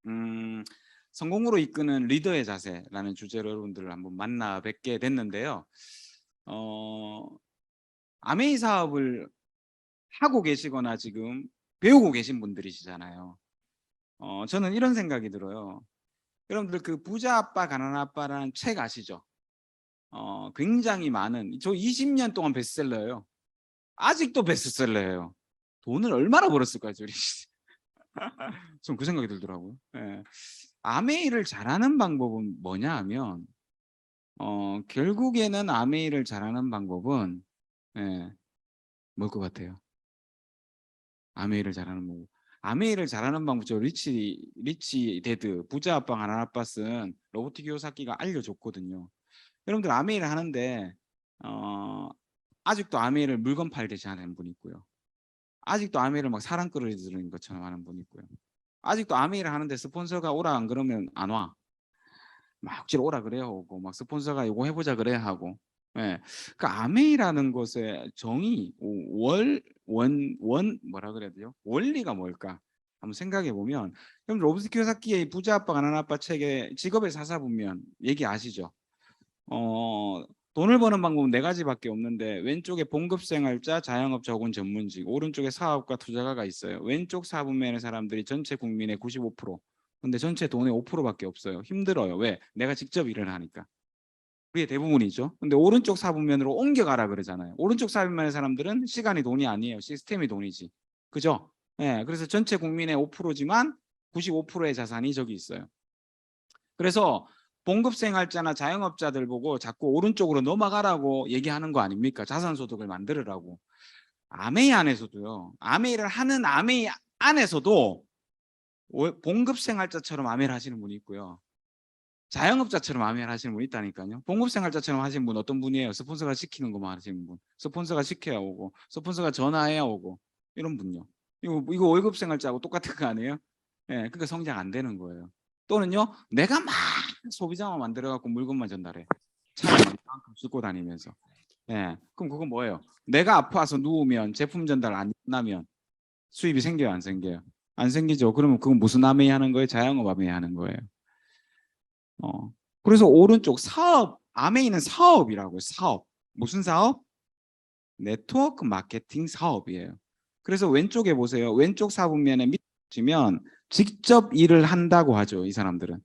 음, 성공으로 이끄는 리더의 자세라는 주제로 여러분들을 한번 만나 뵙게 됐는데요. 아메이 사업을 하고 계시거나 지금 배우고 계신 분들이시잖아요. 저는 이런 생각이 들어요. 여러분들 그 부자 아빠 가난 아빠라는 책 아시죠? 굉장히 많은, 저 20년 동안 베스트셀러예요. 아직도 베스트셀러예요. 돈을 얼마나 벌었을까요, 저리? 전 그 생각이 들더라고요. 예. 아메이를 잘하는 방법은 뭐냐 하면 결국에는 아메이를 잘하는 방법은 예, 뭘 것 같아요? 아메이를 잘하는 방법. 아메이를 잘하는 방법, 저 리치 데드 부자 아빠 가난 아빠 쓴 로버트 키요사키가 알려줬거든요. 여러분들 아메이를 하는데 어, 아직도 아메이를 물건 팔듯이 하는 분이 있고요. 아직도 아메이를 막 사랑 끌어들이는 것처럼 하는 분이 있고요. 아직도 아메이를 하는데 스폰서가 오라 안 그러면 안 와. 막 억지로 오라 그래야 오고, 막 스폰서가 이거 해보자 그래야 하고. 예. 그 아메이라는 것의 정의, 뭐라 그래야 돼요? 원리가 뭘까? 한번 생각해 보면, 그럼 로버트 키요사키의 부자 아빠 가난 아빠 책에 직업의 사사분면 얘기 아시죠? 돈을 버는 방법은 네 가지밖에 없는데, 왼쪽에 봉급생활자, 자영업자 혹은 전문직, 오른쪽에 사업가, 투자가가 있어요. 왼쪽 사분면의 사람들이 전체 국민의 95%, 근데 전체 돈의 5%밖에 없어요. 힘들어요. 왜? 내가 직접 일을 하니까. 그게 대부분이죠. 근데 오른쪽 사분면으로 옮겨가라 그러잖아요. 오른쪽 사분면의 사람들은 시간이 돈이 아니에요. 시스템이 돈이지. 그죠? 예, 그래서 전체 국민의 5%지만 95%의 자산이 저기 있어요. 그래서 봉급생활자나 자영업자들 보고 자꾸 오른쪽으로 넘어가라고 얘기하는 거 아닙니까? 자산소득을 만들으라고. 아메이 안에서도요. 아메이를 하는 아메이 안에서도 봉급생활자처럼 아메이를 하시는 분이 있고요. 자영업자처럼 아메이를 하시는 분이 있다니까요. 봉급생활자처럼 하시는 분 어떤 분이에요? 스폰서가 시키는 것만 하시는 분. 스폰서가 시켜야 오고, 스폰서가 전화해야 오고, 이런 분요. 이거 월급생활자하고 똑같은 거 아니에요? 예, 그러니까 성장 안 되는 거예요. 또는요, 내가 막 소비자만 만들어갖고 물건만 전달해. 차를 만큼 싣고 다니면서. 예, 그럼 그건 뭐예요? 내가 아파서 누우면 제품 전달 안 나면 수입이 생겨요, 안 생겨요? 안 생기죠. 그러면 그건 무슨 아메이 하는 거예요? 자영업 아메이 하는 거예요. 그래서 오른쪽 사업, 아메이는 사업이라고요. 사업. 무슨 사업? 네트워크 마케팅 사업이에요. 그래서 왼쪽에 보세요. 왼쪽 사분면에 밑면 직접 일을 한다고 하죠. 이 사람들은.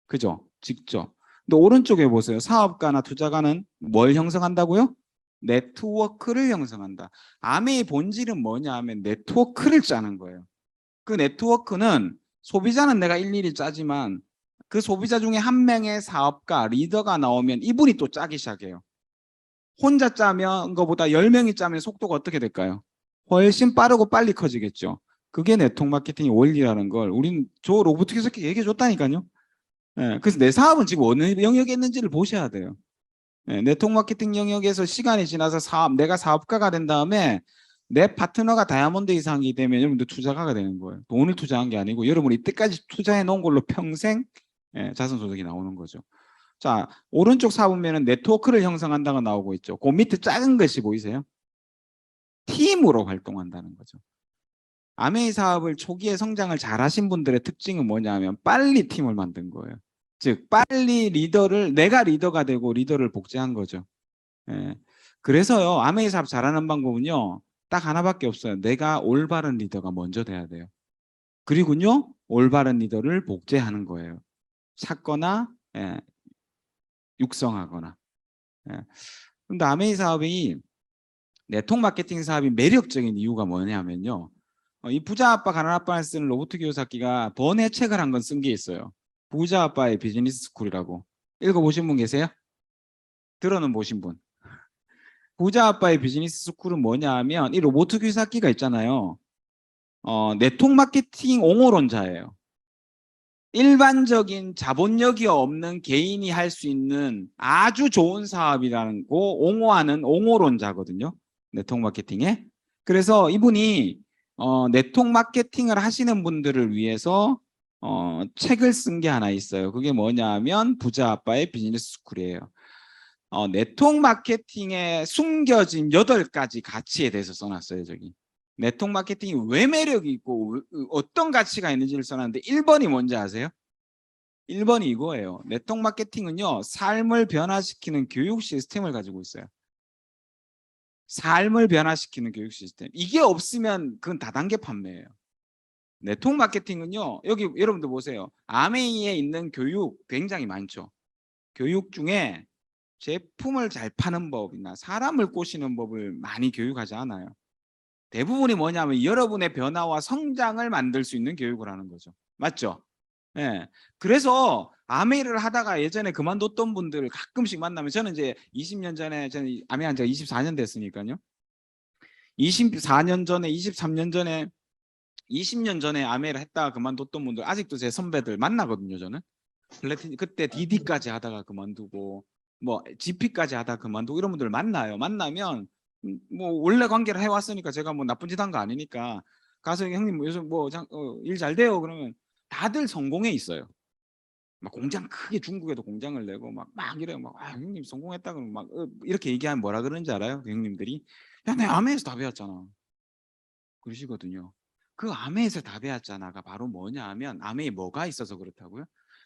그죠? 직접. 근데 오른쪽에 보세요. 사업가나 투자가는 뭘 형성한다고요? 네트워크를 형성한다. 아메의 본질은 뭐냐 하면 네트워크를 짜는 거예요. 그 네트워크는 소비자는 내가 일일이 짜지만 그 소비자 중에 한 명의 사업가, 리더가 나오면 이분이 또 짜기 시작해요. 혼자 짜면 것보다 10명이 짜면 속도가 어떻게 될까요? 훨씬 빠르고 빨리 커지겠죠. 그게 네트워크 마케팅의 원리라는 걸 우리는 저 로보트에서 얘기해 줬다니까요. 예, 그래서 내 사업은 지금 어느 영역에 있는지를 보셔야 돼요. 예, 네트워크 마케팅 영역에서 시간이 지나서 내가 사업가가 된 다음에 내 파트너가 다이아몬드 이상이 되면 여러분들 투자가가 되는 거예요. 돈을 투자한 게 아니고 여러분이 이때까지 투자해 놓은 걸로 평생 자산소득이 나오는 거죠. 자, 오른쪽 사보면은 네트워크를 형성한다고 나오고 있죠. 그 밑에 작은 것이 보이세요? 팀으로 활동한다는 거죠. 아메이 사업을 초기에 성장을 잘 하신 분들의 특징은 뭐냐면 빨리 팀을 만든 거예요. 즉 빨리 내가 리더가 되고 리더를 복제한 거죠. 예. 그래서요, 아메이 사업 잘하는 방법은요 딱 하나밖에 없어요. 내가 올바른 리더가 먼저 돼야 돼요. 그리고요 올바른 리더를 복제하는 거예요. 찾거나 육성하거나. 예. 근데 아메이 사업이 네트워크 마케팅 사업이 매력적인 이유가 뭐냐면요. 이 부자 아빠 가난 아빠를 쓰는 로버트 키요사키가 번외 책을 한 권 쓴 게 있어요. 부자 아빠의 비즈니스 스쿨이라고. 읽어보신 분 계세요? 들어는 보신 분. 부자 아빠의 비즈니스 스쿨은 뭐냐 하면 이 로버트 키요사키가 있잖아요. 네트워크 마케팅 옹호론자예요. 일반적인 자본력이 없는 개인이 할 수 있는 아주 좋은 사업이라는 거 옹호하는 옹호론자거든요. 네트워크 마케팅에. 그래서 이분이 네트워크 마케팅을 하시는 분들을 위해서 책을 쓴 게 하나 있어요. 그게 뭐냐 하면 부자 아빠의 비즈니스 스쿨이에요. 네트워크 마케팅에 숨겨진 8가지 가치에 대해서 써놨어요. 저기. 네트워크 마케팅이 왜 매력이 있고 어떤 가치가 있는지를 써놨는데 1번이 뭔지 아세요? 1번이 이거예요. 네트워크 마케팅은요, 삶을 변화시키는 교육 시스템을 가지고 있어요. 삶을 변화시키는 교육 시스템. 이게 없으면 그건 다단계 판매예요. 네트워크 마케팅은요, 여기 여러분들 보세요. 아메이에 있는 교육 굉장히 많죠. 교육 중에 제품을 잘 파는 법이나 사람을 꼬시는 법을 많이 교육하지 않아요. 대부분이 뭐냐면 여러분의 변화와 성장을 만들 수 있는 교육을 하는 거죠. 맞죠? 예. 그래서 아메이를 하다가 예전에 그만뒀던 분들을 가끔씩 만나면, 저는 이제 20년 전에, 저는 아메이 한 지가 24년 됐으니까요. 24년 전에, 23년 전에, 20년 전에 아메이를 했다가 그만뒀던 분들 아직도 제 선배들 만나거든요, 저는. 플래티넘 그때 DD까지 하다가 그만두고 뭐 GP까지 하다가 그만두고 이런 분들 만나요. 만나면 뭐 원래 관계를 해왔으니까 제가 뭐 나쁜 짓 한 거 아니니까 가서 형님 요즘 뭐 일 잘 돼요 그러면 다들 성공해 있어요. 막 공장 크게 중국에도 공장을 내고 막 이래요. 막 형님 성공했다 그러면 막 이렇게 얘기하면 뭐라 그러는지 알아요? 그 형님들이 야, 내 아메에서 다 배웠잖아. 그러시거든요. 그 아메에서 다 배웠잖아가 바로 뭐냐 하면, 아메에 뭐가 있어서 그렇다고요?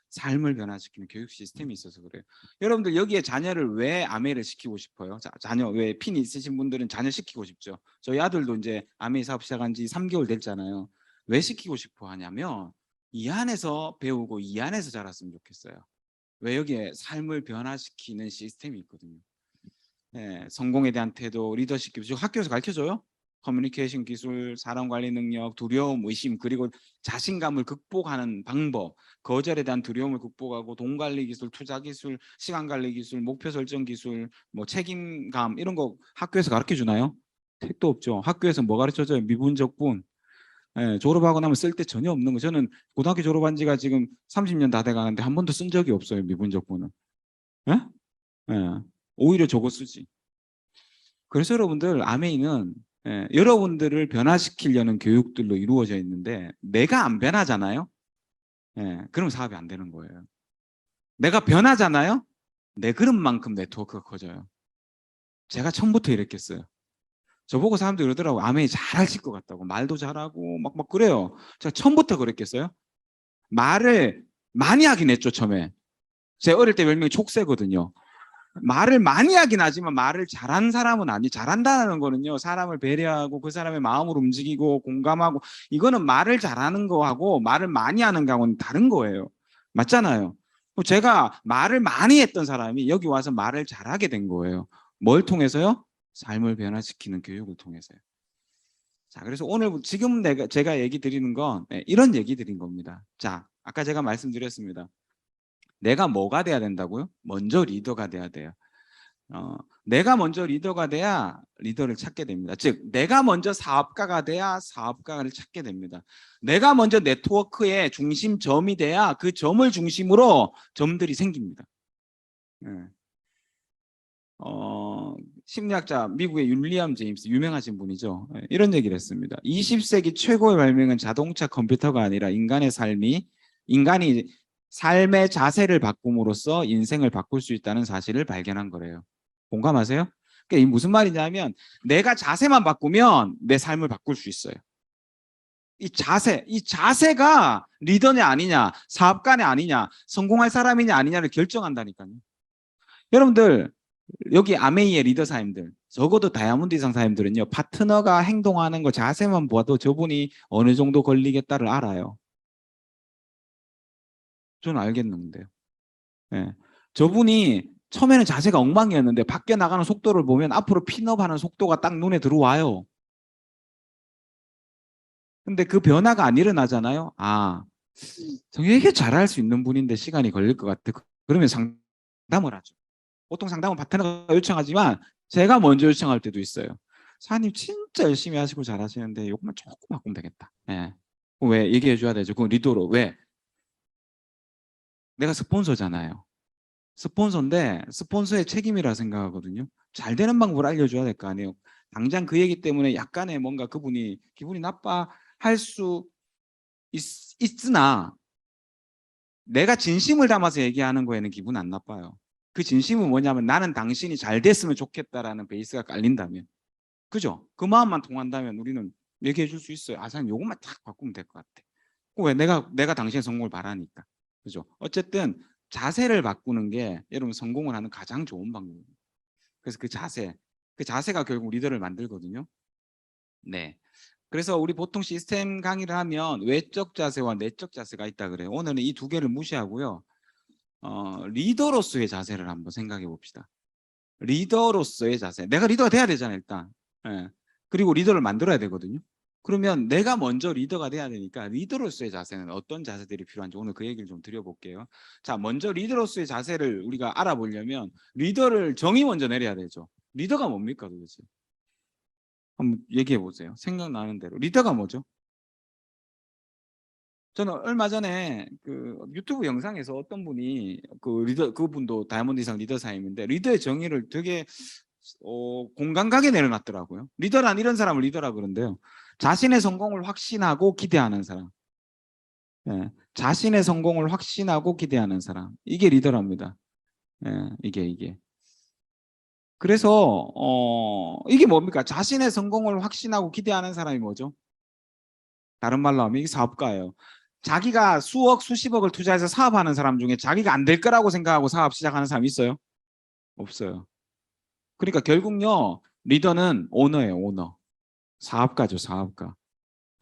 삶을 변화시키는 교육 시스템이 있어서 그래요. 여러분들 여기에 자녀를 왜 아메를 시키고 싶어요? 자녀 왜 핀 있으신 분들은 자녀 시키고 싶죠. 저희 아들도 이제 아메 사업 시작한 지 3개월 됐잖아요. 왜 시키고 싶어 하냐면 이 안에서 배우고 이 안에서 자랐으면 좋겠어요. 왜? 여기에 삶을 변화시키는 시스템이 있거든요. 네, 성공에 대한 태도, 리더십 기술 학교에서 가르쳐줘요. 커뮤니케이션 기술, 사람 관리 능력, 두려움, 의심, 그리고 자신감을 극복하는 방법, 거절에 대한 두려움을 극복하고 돈 관리 기술, 투자 기술, 시간 관리 기술, 목표 설정 기술, 뭐 책임감 이런 거 학교에서 가르쳐 주나요? 택도 없죠. 학교에서 뭐 가르쳐줘요? 미분적분. 예, 졸업하고 나면 쓸 데 전혀 없는 거. 저는 고등학교 졸업한 지가 지금 30년 다 돼가는데 한 번도 쓴 적이 없어요. 미분적분은. 예? 예. 오히려 저거 쓰지. 그래서 여러분들 아메이는 여러분들을 변화시키려는 교육들로 이루어져 있는데 내가 안 변하잖아요. 그럼 사업이 안 되는 거예요. 내가 변하잖아요. 내 그릇만큼 네트워크가 커져요. 제가 처음부터 이랬겠어요. 저보고 사람들이 그러더라고. 아메이 잘하실 것 같다고. 말도 잘하고 막 그래요. 제가 처음부터 그랬겠어요? 말을 많이 하긴 했죠, 처음에. 제 어릴 때 별명이 촉새거든요. 말을 많이 하긴 하지만 말을 잘한 사람은 잘한다는 거는요, 사람을 배려하고 그 사람의 마음을 움직이고 공감하고, 이거는 말을 잘하는 거하고 말을 많이 하는 거하고는 다른 거예요. 맞잖아요. 제가 말을 많이 했던 사람이 여기 와서 말을 잘하게 된 거예요. 뭘 통해서요? 삶을 변화시키는 교육을 통해서요. 자, 그래서 오늘 지금 제가 얘기 드리는 건 이런 얘기 드린 겁니다. 자, 아까 제가 말씀드렸습니다. 내가 뭐가 돼야 된다고요? 먼저 리더가 돼야 돼요. 내가 먼저 리더가 돼야 리더를 찾게 됩니다. 즉, 내가 먼저 사업가가 돼야 사업가를 찾게 됩니다. 내가 먼저 네트워크의 중심점이 돼야 그 점을 중심으로 점들이 생깁니다. 네. 심리학자 미국의 윌리엄 제임스, 유명하신 분이죠. 이런 얘기를 했습니다. 20세기 최고의 발명은 자동차 컴퓨터가 아니라 인간이 삶의 자세를 바꿈으로써 인생을 바꿀 수 있다는 사실을 발견한 거래요. 공감하세요? 그러니까 이 무슨 말이냐면 내가 자세만 바꾸면 내 삶을 바꿀 수 있어요. 이 자세가 리더냐 아니냐, 사업가냐 아니냐, 성공할 사람이냐 아니냐를 결정한다니까요. 여러분들 여기 아메이의 리더사님들, 적어도 다이아몬드 이상 사님들은요, 파트너가 행동하는 거 자세만 봐도 저분이 어느 정도 걸리겠다를 알아요. 저는 알겠는데요. 네. 저분이 처음에는 자세가 엉망이었는데 밖에 나가는 속도를 보면 앞으로 핀업하는 속도가 딱 눈에 들어와요. 근데 그 변화가 안 일어나잖아요. 아, 되게 잘할 수 있는 분인데 시간이 걸릴 것 같아. 그러면 상담을 하죠. 보통 상담은 파트너가 요청하지만 제가 먼저 요청할 때도 있어요. 사장님 진짜 열심히 하시고 잘하시는데 이것만 조금 바꾸면 되겠다. 예. 왜 얘기해 줘야 되죠? 그 리더로. 왜? 내가 스폰서잖아요. 스폰서인데 스폰서의 책임이라 생각하거든요. 잘 되는 방법을 알려줘야 될 거 아니에요. 당장 그 얘기 때문에 약간의 뭔가 그분이 기분이 나빠할 수 있으나 내가 진심을 담아서 얘기하는 거에는 기분 안 나빠요. 그 진심은 뭐냐면 나는 당신이 잘 됐으면 좋겠다라는 베이스가 깔린다면, 그죠? 그 마음만 통한다면 우리는 얘기해 줄 수 있어요. 아, 사장님 요것만 딱 바꾸면 될 것 같아. 왜 내가 당신의 성공을 바라니까. 그죠? 어쨌든 자세를 바꾸는 게 여러분 성공을 하는 가장 좋은 방법입니다. 그래서 그 자세가 결국 리더를 만들거든요. 네. 그래서 우리 보통 시스템 강의를 하면 외적 자세와 내적 자세가 있다 그래요. 오늘은 이 두 개를 무시하고요. 리더로서의 자세를 한번 생각해 봅시다. 리더로서의 자세. 내가 리더가 돼야 되잖아요, 일단. 예. 그리고 리더를 만들어야 되거든요. 그러면 내가 먼저 리더가 돼야 되니까 리더로서의 자세는 어떤 자세들이 필요한지 오늘 그 얘기를 좀 드려볼게요. 자, 먼저 리더로서의 자세를 우리가 알아보려면 리더를 정의 먼저 내려야 되죠. 리더가 뭡니까 도대체? 한번 얘기해 보세요. 생각나는 대로. 리더가 뭐죠? 저는 얼마 전에 그 유튜브 영상에서 어떤 분이 그 리더, 그분도 다이아몬드 이상 리더 사임인데 리더의 정의를 되게 공감 가게 내려놨더라고요. 리더란 이런 사람을 리더라 그러는데요. 자신의 성공을 확신하고 기대하는 사람. 예, 자신의 성공을 확신하고 기대하는 사람. 이게 리더랍니다. 예, 이게. 그래서 이게 뭡니까? 자신의 성공을 확신하고 기대하는 사람이 뭐죠? 다른 말로 하면 이게 사업가예요. 자기가 수억, 수십억을 투자해서 사업하는 사람 중에 자기가 안 될 거라고 생각하고 사업 시작하는 사람 있어요? 없어요. 그러니까 결국요, 리더는 오너예요, 오너. 사업가죠, 사업가.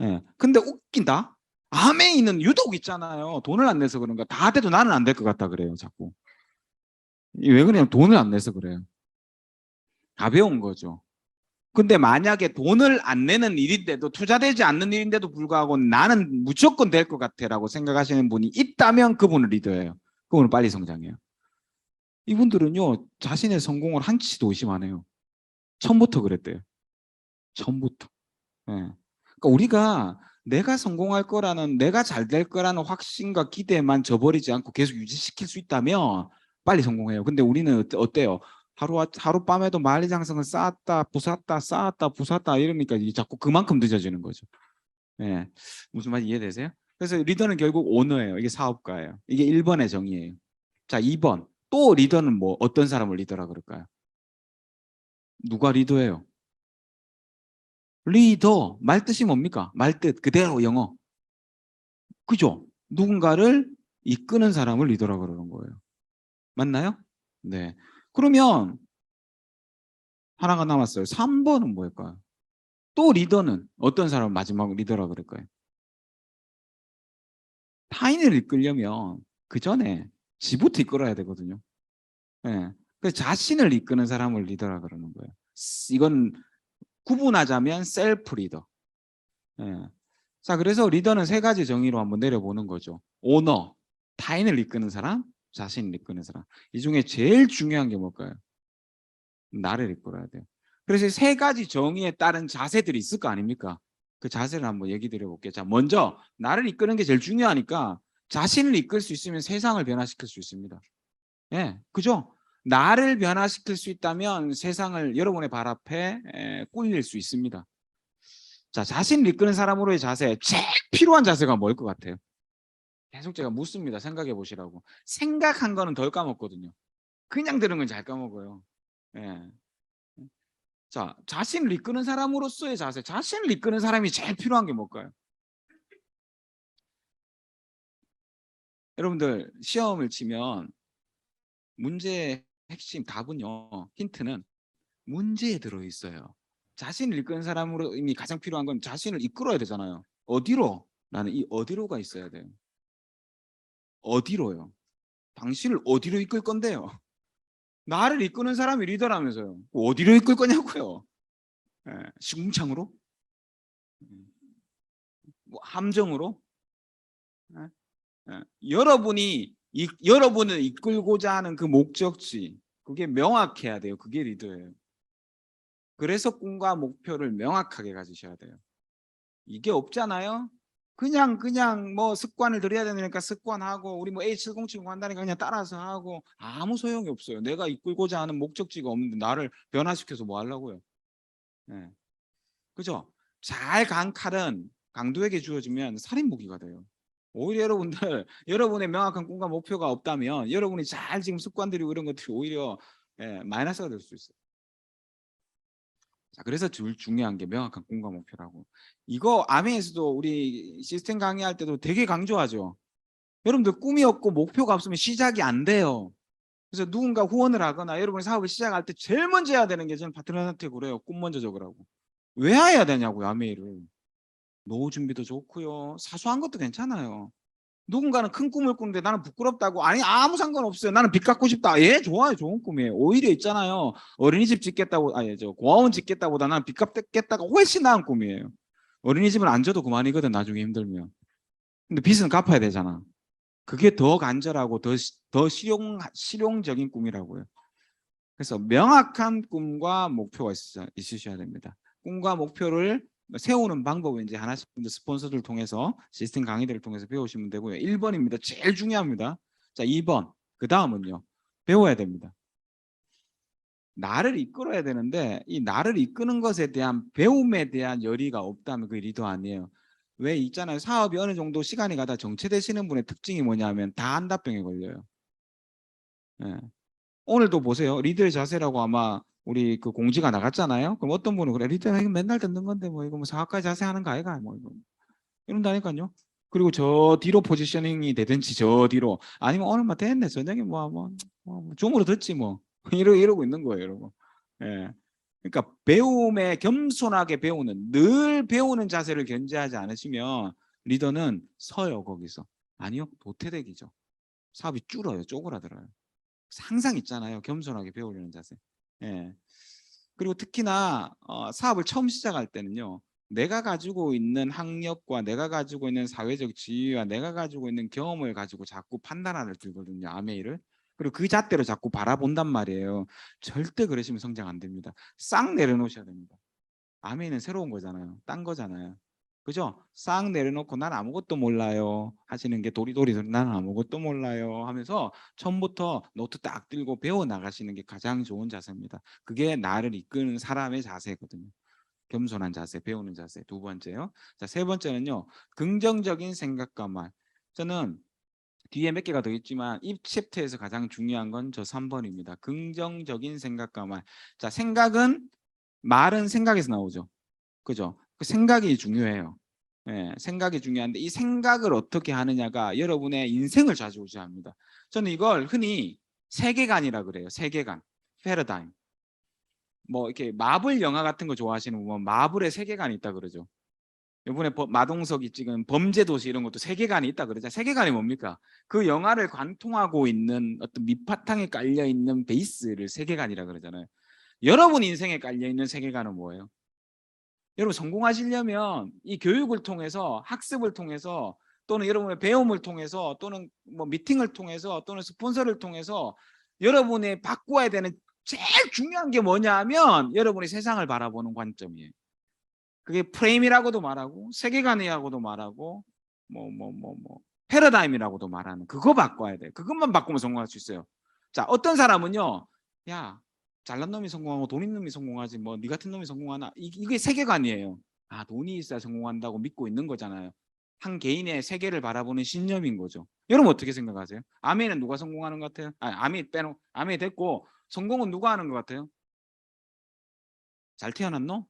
예. 근데 웃긴다. 암에 있는 유독 있잖아요. 돈을 안 내서 그런가. 다 돼도 나는 안 될 것 같다 그래요, 자꾸. 왜 그러냐면 돈을 안 내서 그래요. 가벼운 거죠. 근데 만약에 돈을 안 내는 일인데도 투자되지 않는 일인데도 불구하고 나는 무조건 될 것 같아라고 생각하시는 분이 있다면 그분은 리더예요. 그분은 빨리 성장해요. 이분들은요 자신의 성공을 한치도 의심 안 해요. 처음부터 그랬대요. 처음부터. 예. 그러니까 우리가 내가 성공할 거라는 내가 잘 될 거라는 확신과 기대만 저버리지 않고 계속 유지시킬 수 있다면 빨리 성공해요. 근데 우리는 어때요? 하룻밤에도 만리장성을 쌓았다 부쉈다 쌓았다 부쉈다 이러니까 이제 자꾸 그만큼 늦어지는 거죠. 예. 무슨 말인지 이해되세요? 그래서 리더는 결국 오너예요. 이게 사업가예요. 이게 1번의 정의예요. 자, 2번. 또 리더는 뭐 어떤 사람을 리더라 그럴까요? 누가 리더예요? 리더. 말뜻이 뭡니까? 말뜻 그대로 영어. 그죠? 누군가를 이끄는 사람을 리더라 그러는 거예요. 맞나요? 네. 그러면 하나가 남았어요. 3번은 뭘까요? 또 리더는 어떤 사람을 마지막 리더라 그럴까요? 타인을 이끌려면 그 전에 지부터 이끌어야 되거든요. 예. 그래서 자신을 이끄는 사람을 리더라 그러는 거예요. 이건 구분하자면 셀프 리더. 예. 자, 그래서 리더는 세 가지 정의로 한번 내려보는 거죠. 오너, 타인을 이끄는 사람, 자신을 이끄는 사람. 이 중에 제일 중요한 게 뭘까요? 나를 이끌어야 돼요. 그래서 세 가지 정의에 따른 자세들이 있을 거 아닙니까? 그 자세를 한번 얘기 드려볼게요. 자, 먼저 나를 이끄는 게 제일 중요하니까 자신을 이끌 수 있으면 세상을 변화시킬 수 있습니다. 예, 그죠? 나를 변화시킬 수 있다면 세상을 여러분의 발 앞에 꿀릴 수 있습니다. 자, 자신을 이끄는 사람으로의 자세, 제일 필요한 자세가 뭘 것 같아요? 계속 제가 묻습니다. 생각해 보시라고. 생각한 거는 덜 까먹거든요. 그냥 들은 건 잘 까먹어요. 예. 자, 자신을 이끄는 사람으로서의 자세, 자신을 이끄는 사람이 제일 필요한 게 뭘까요? 여러분들 시험을 치면 문제의 핵심 답은요, 힌트는 문제에 들어있어요. 자신을 이끄는 사람으로 이미 가장 필요한 건 자신을 이끌어야 되잖아요. 어디로? 나는 이 어디로가 있어야 돼요. 어디로요? 당신을 어디로 이끌 건데요? 나를 이끄는 사람이 리더라면서요. 어디로 이끌 거냐고요? 예, 시궁창으로? 뭐 함정으로? 예? 예. 여러분을 이끌고자 하는 그 목적지 그게 명확해야 돼요. 그게 리더예요. 그래서 꿈과 목표를 명확하게 가지셔야 돼요. 이게 없잖아요. 그냥 뭐 습관을 들여야 되니까 습관하고 우리 뭐 A7070 한다니까 그냥 따라서 하고 아무 소용이 없어요. 내가 이끌고자 하는 목적지가 없는데 나를 변화시켜서 뭐 하려고요. 예. 그죠? 잘 간 칼은 강도에게 주어지면 살인 무기가 돼요. 오히려 여러분들 여러분의 명확한 꿈과 목표가 없다면 여러분이 잘 지금 습관 들이고 이런 것들이 오히려 마이너스가 될 수 있어요. 자, 그래서 제일 중요한 게 명확한 꿈과 목표라고. 이거 아메에서도 우리 시스템 강의할 때도 되게 강조하죠. 여러분들 꿈이 없고 목표가 없으면 시작이 안 돼요. 그래서 누군가 후원을 하거나 여러분이 사업을 시작할 때 제일 먼저 해야 되는 게 저는 파트너한테 그래요. 꿈 먼저 적으라고. 왜 해야 되냐고요, 아메이를. 노후 준비도 좋고요. 사소한 것도 괜찮아요. 누군가는 큰 꿈을 꾸는데 나는 부끄럽다고. 아니, 아무 상관없어요. 나는 빚 갚고 싶다. 예, 좋아요. 좋은 꿈이에요. 오히려 있잖아요. 어린이집 짓겠다고, 아니, 고아원 짓겠다보다 나는 빚 갚겠다가 훨씬 나은 꿈이에요. 어린이집은 안 줘도 그만이거든, 나중에 힘들면. 근데 빚은 갚아야 되잖아. 그게 더 간절하고 더 실용적인 꿈이라고요. 그래서 명확한 꿈과 목표가 있으셔야 됩니다. 꿈과 목표를 세우는 방법은 이제 하나씩 스폰서들 통해서 시스템 강의들을 통해서 배우시면 되고요. 1번입니다. 제일 중요합니다. 자, 2번. 그 다음은요. 배워야 됩니다. 나를 이끌어야 되는데 이 나를 이끄는 것에 대한 배움에 대한 열의가 없다면 그 리더 아니에요. 왜 있잖아요. 사업이 어느 정도 시간이 가다 정체되시는 분의 특징이 뭐냐면 다 한다병에 걸려요. 예. 오늘도 보세요. 리더의 자세라고 아마 우리 그 공지가 나갔잖아요. 그럼 어떤 분은 그래 리더가 이거 맨날 듣는 건데 뭐 이거 뭐 사업가의 자세 하는 거 아이가 뭐 이거 이런다니까요. 그리고 저 뒤로 포지셔닝이 되든지 저 뒤로 아니면 오늘만 됐네 저녁에 뭐 줌으로 듣지 뭐 이러고 있는 거예요, 여러분. 예. 그러니까 배움에 겸손하게 배우는 늘 배우는 자세를 견지하지 않으시면 리더는 서요 거기서. 아니요, 도태되기죠. 사업이 줄어요, 쪼그라들어요. 항상 있잖아요. 겸손하게 배우려는 자세. 예. 그리고 특히나 사업을 처음 시작할 때는요. 내가 가지고 있는 학력과 내가 가지고 있는 사회적 지위와 내가 가지고 있는 경험을 가지고 자꾸 판단하를 들거든요. 아메이를. 그리고 그 잣대로 자꾸 바라본단 말이에요. 절대 그러시면 성장 안 됩니다. 싹 내려놓으셔야 됩니다. 아메이는 새로운 거잖아요. 딴 거잖아요. 그죠? 싹 내려놓고 난 아무것도 몰라요 하시는 게 도리도리 나는 아무것도 몰라요 하면서 처음부터 노트 딱 들고 배워 나가시는 게 가장 좋은 자세입니다. 그게 나를 이끄는 사람의 자세거든요. 겸손한 자세, 배우는 자세. 두 번째요. 자, 세 번째는요. 긍정적인 생각과 말. 저는 뒤에 몇 개가 더 있지만 이 챕터에서 가장 중요한 건 저 3번입니다. 긍정적인 생각과 말. 자, 생각은 말은 생각에서 나오죠. 그죠? 그 생각이 중요해요. 예, 생각이 중요한데 이 생각을 어떻게 하느냐가 여러분의 인생을 좌지우지합니다. 저는 이걸 흔히 세계관이라 그래요. 세계관, 패러다임. 뭐 이렇게 마블 영화 같은 거 좋아하시는 분은 마블의 세계관이 있다 그러죠. 이번에 마동석이 찍은 범죄도시 이런 것도 세계관이 있다 그러죠. 세계관이 뭡니까? 그 영화를 관통하고 있는 어떤 밑바탕에 깔려 있는 베이스를 세계관이라 그러잖아요. 여러분 인생에 깔려 있는 세계관은 뭐예요? 여러분 성공하시려면 이 교육을 통해서 학습을 통해서 또는 여러분의 배움을 통해서 또는 뭐 미팅을 통해서 또는 스폰서를 통해서 여러분이 바꿔야 되는 제일 중요한 게 뭐냐 하면 여러분이 세상을 바라보는 관점이에요. 그게 프레임이라고도 말하고 세계관이라고도 말하고 패러다임이라고도 말하는 그거 바꿔야 돼요. 그것만 바꾸면 성공할 수 있어요. 자, 어떤 사람은요. 야, 잘난 놈이 성공하고 돈 있는 놈이 성공하지 뭐 네 같은 놈이 성공하나 이게 세계관이에요. 아, 돈이 있어야 성공한다고 믿고 있는 거잖아요. 한 개인의 세계를 바라보는 신념인 거죠. 여러분 어떻게 생각하세요? 아메이는 누가 성공하는 것 같아요? 아니, 아메이 됐고 성공은 누가 하는 것 같아요? 잘 태어난 놈?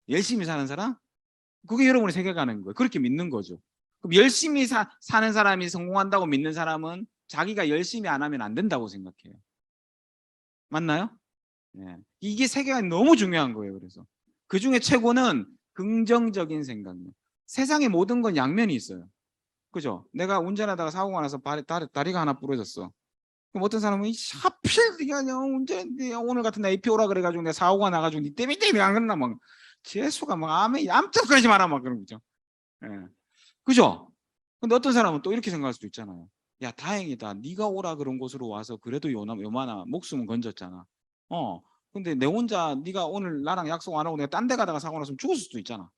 열심히 사는 사람? 그게 여러분의 세계관인 거예요. 그렇게 믿는 거죠. 그럼 열심히 사는 사람이 성공한다고 믿는 사람은 자기가 열심히 안 하면 안 된다고 생각해요. 맞나요? 네. 이게 세계관이 너무 중요한 거예요. 그래서 그 중에 최고는 긍정적인 생각이에요. 세상의 모든 건 양면이 있어요. 그죠? 내가 운전하다가 사고가 나서 다리가 하나 부러졌어. 그럼 어떤 사람은 하필 네가 운전했는데 오늘 같은 날 AP 오라 그래가지고 내가 사고가 나가지고 니 때문에 안 그랬나 막 재수가 막 아무튼 그러지 마라 막 그런 거죠. 예. 그죠? 근데 어떤 사람은 또 이렇게 생각할 수도 있잖아요. 야, 다행이다. 네가 오라 그런 곳으로 와서 그래도 요만한 목숨은 건졌잖아. 근데 내 혼자 네가 오늘 나랑 약속 안 하고 내가 딴 데 가다가 사고 났으면 죽었을 수도 있잖아.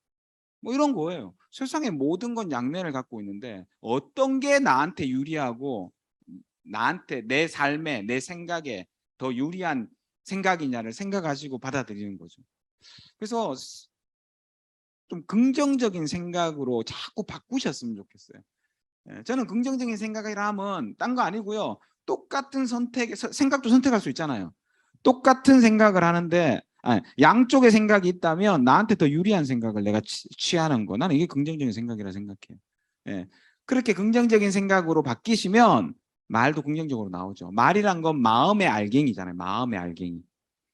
뭐 이런 거예요. 세상의 모든 건 양면을 갖고 있는데 어떤 게 나한테 유리하고 나한테 내 삶에 내 생각에 더 유리한 생각이냐를 생각하시고 받아들이는 거죠. 그래서 좀 긍정적인 생각으로 자꾸 바꾸셨으면 좋겠어요. 저는 긍정적인 생각이라 하면 딴 거 아니고요. 똑같은 생각도 선택할 수 있잖아요. 똑같은 생각을 하는데 양쪽의 생각이 있다면 나한테 더 유리한 생각을 내가 취하는 거. 나는 이게 긍정적인 생각이라 생각해요. 예. 그렇게 긍정적인 생각으로 바뀌시면 말도 긍정적으로 나오죠. 말이란 건 마음의 알갱이잖아요. 마음의 알갱이.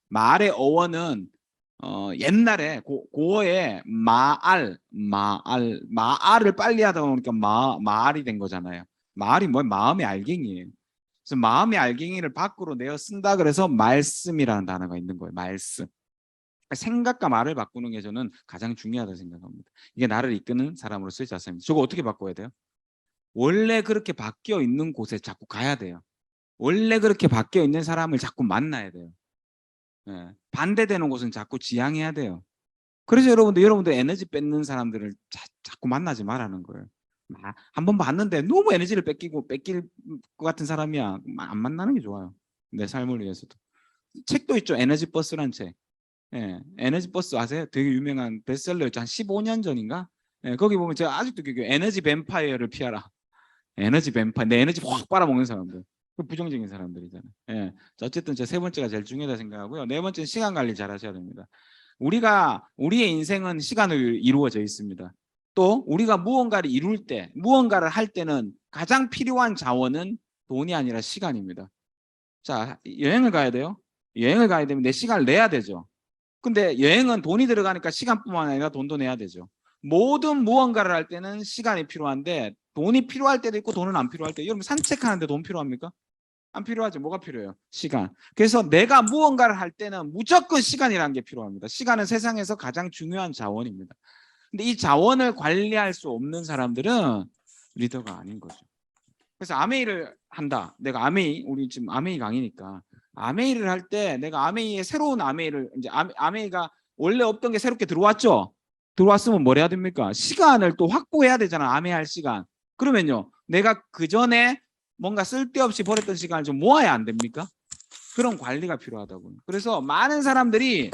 말의 어원은 옛날에 고어에 마알을 빨리 하다 보니까 마알이 된 거잖아요. 마알이 뭐야? 마음의 알갱이에요. 그래서 마음의 알갱이를 밖으로 내어 쓴다 그래서 말씀이라는 단어가 있는 거예요. 말씀. 생각과 말을 바꾸는 게 저는 가장 중요하다고 생각합니다. 이게 나를 이끄는 사람으로서의 자세입니다. 저거 어떻게 바꿔야 돼요? 원래 그렇게 바뀌어 있는 곳에 자꾸 가야 돼요. 원래 그렇게 바뀌어 있는 사람을 자꾸 만나야 돼요. 예. 반대되는 곳은 자꾸 지향해야 돼요. 그래서 여러분들 에너지 뺏는 사람들을 자꾸 만나지 말라는 거예요. 한번 봤는데 너무 에너지를 뺏길 것 같은 사람이야. 안 만나는 게 좋아요. 내 삶을 위해서도. 책도 있죠. 에너지 버스란 책. 예, 에너지 버스 아세요? 되게 유명한 베스트셀러였죠. 한 15년 전인가? 예, 거기 보면 제가 아직도 기억해요. 에너지 뱀파이어를 피하라. 에너지 뱀파이어. 내 에너지 확 빨아먹는 사람들. 그 부정적인 사람들이잖아요. 예. 자, 어쨌든 제 세 번째가 제일 중요하다 생각하고요. 네 번째는 시간 관리 잘 하셔야 됩니다. 우리의 인생은 시간으로 이루어져 있습니다. 또 우리가 무언가를 이룰 때, 무언가를 할 때는 가장 필요한 자원은 돈이 아니라 시간입니다. 자, 여행을 가야 돼요. 여행을 가야 되면 내 시간을 내야 되죠. 근데 여행은 돈이 들어가니까 시간뿐만 아니라 돈도 내야 되죠. 모든 무언가를 할 때는 시간이 필요한데 돈이 필요할 때도 있고 돈은 안 필요할 때. 여러분 산책하는데 돈 필요합니까? 안 필요하죠. 뭐가 필요해요? 시간. 그래서 내가 무언가를 할 때는 무조건 시간이라는 게 필요합니다. 시간은 세상에서 가장 중요한 자원입니다. 근데 이 자원을 관리할 수 없는 사람들은 리더가 아닌 거죠. 그래서 아메이를 한다. 내가 우리 지금 아메이 강의니까 아메이를 할 때 내가 아메이의 새로운 아메이를 이제 아메이가 원래 없던 게 새롭게 들어왔죠. 들어왔으면 뭘 해야 됩니까? 시간을 또 확보해야 되잖아. 아메이 할 시간. 그러면요, 내가 그 전에 뭔가 쓸데없이 버렸던 시간을 좀 모아야 안 됩니까? 그런 관리가 필요하다고요. 그래서 많은 사람들이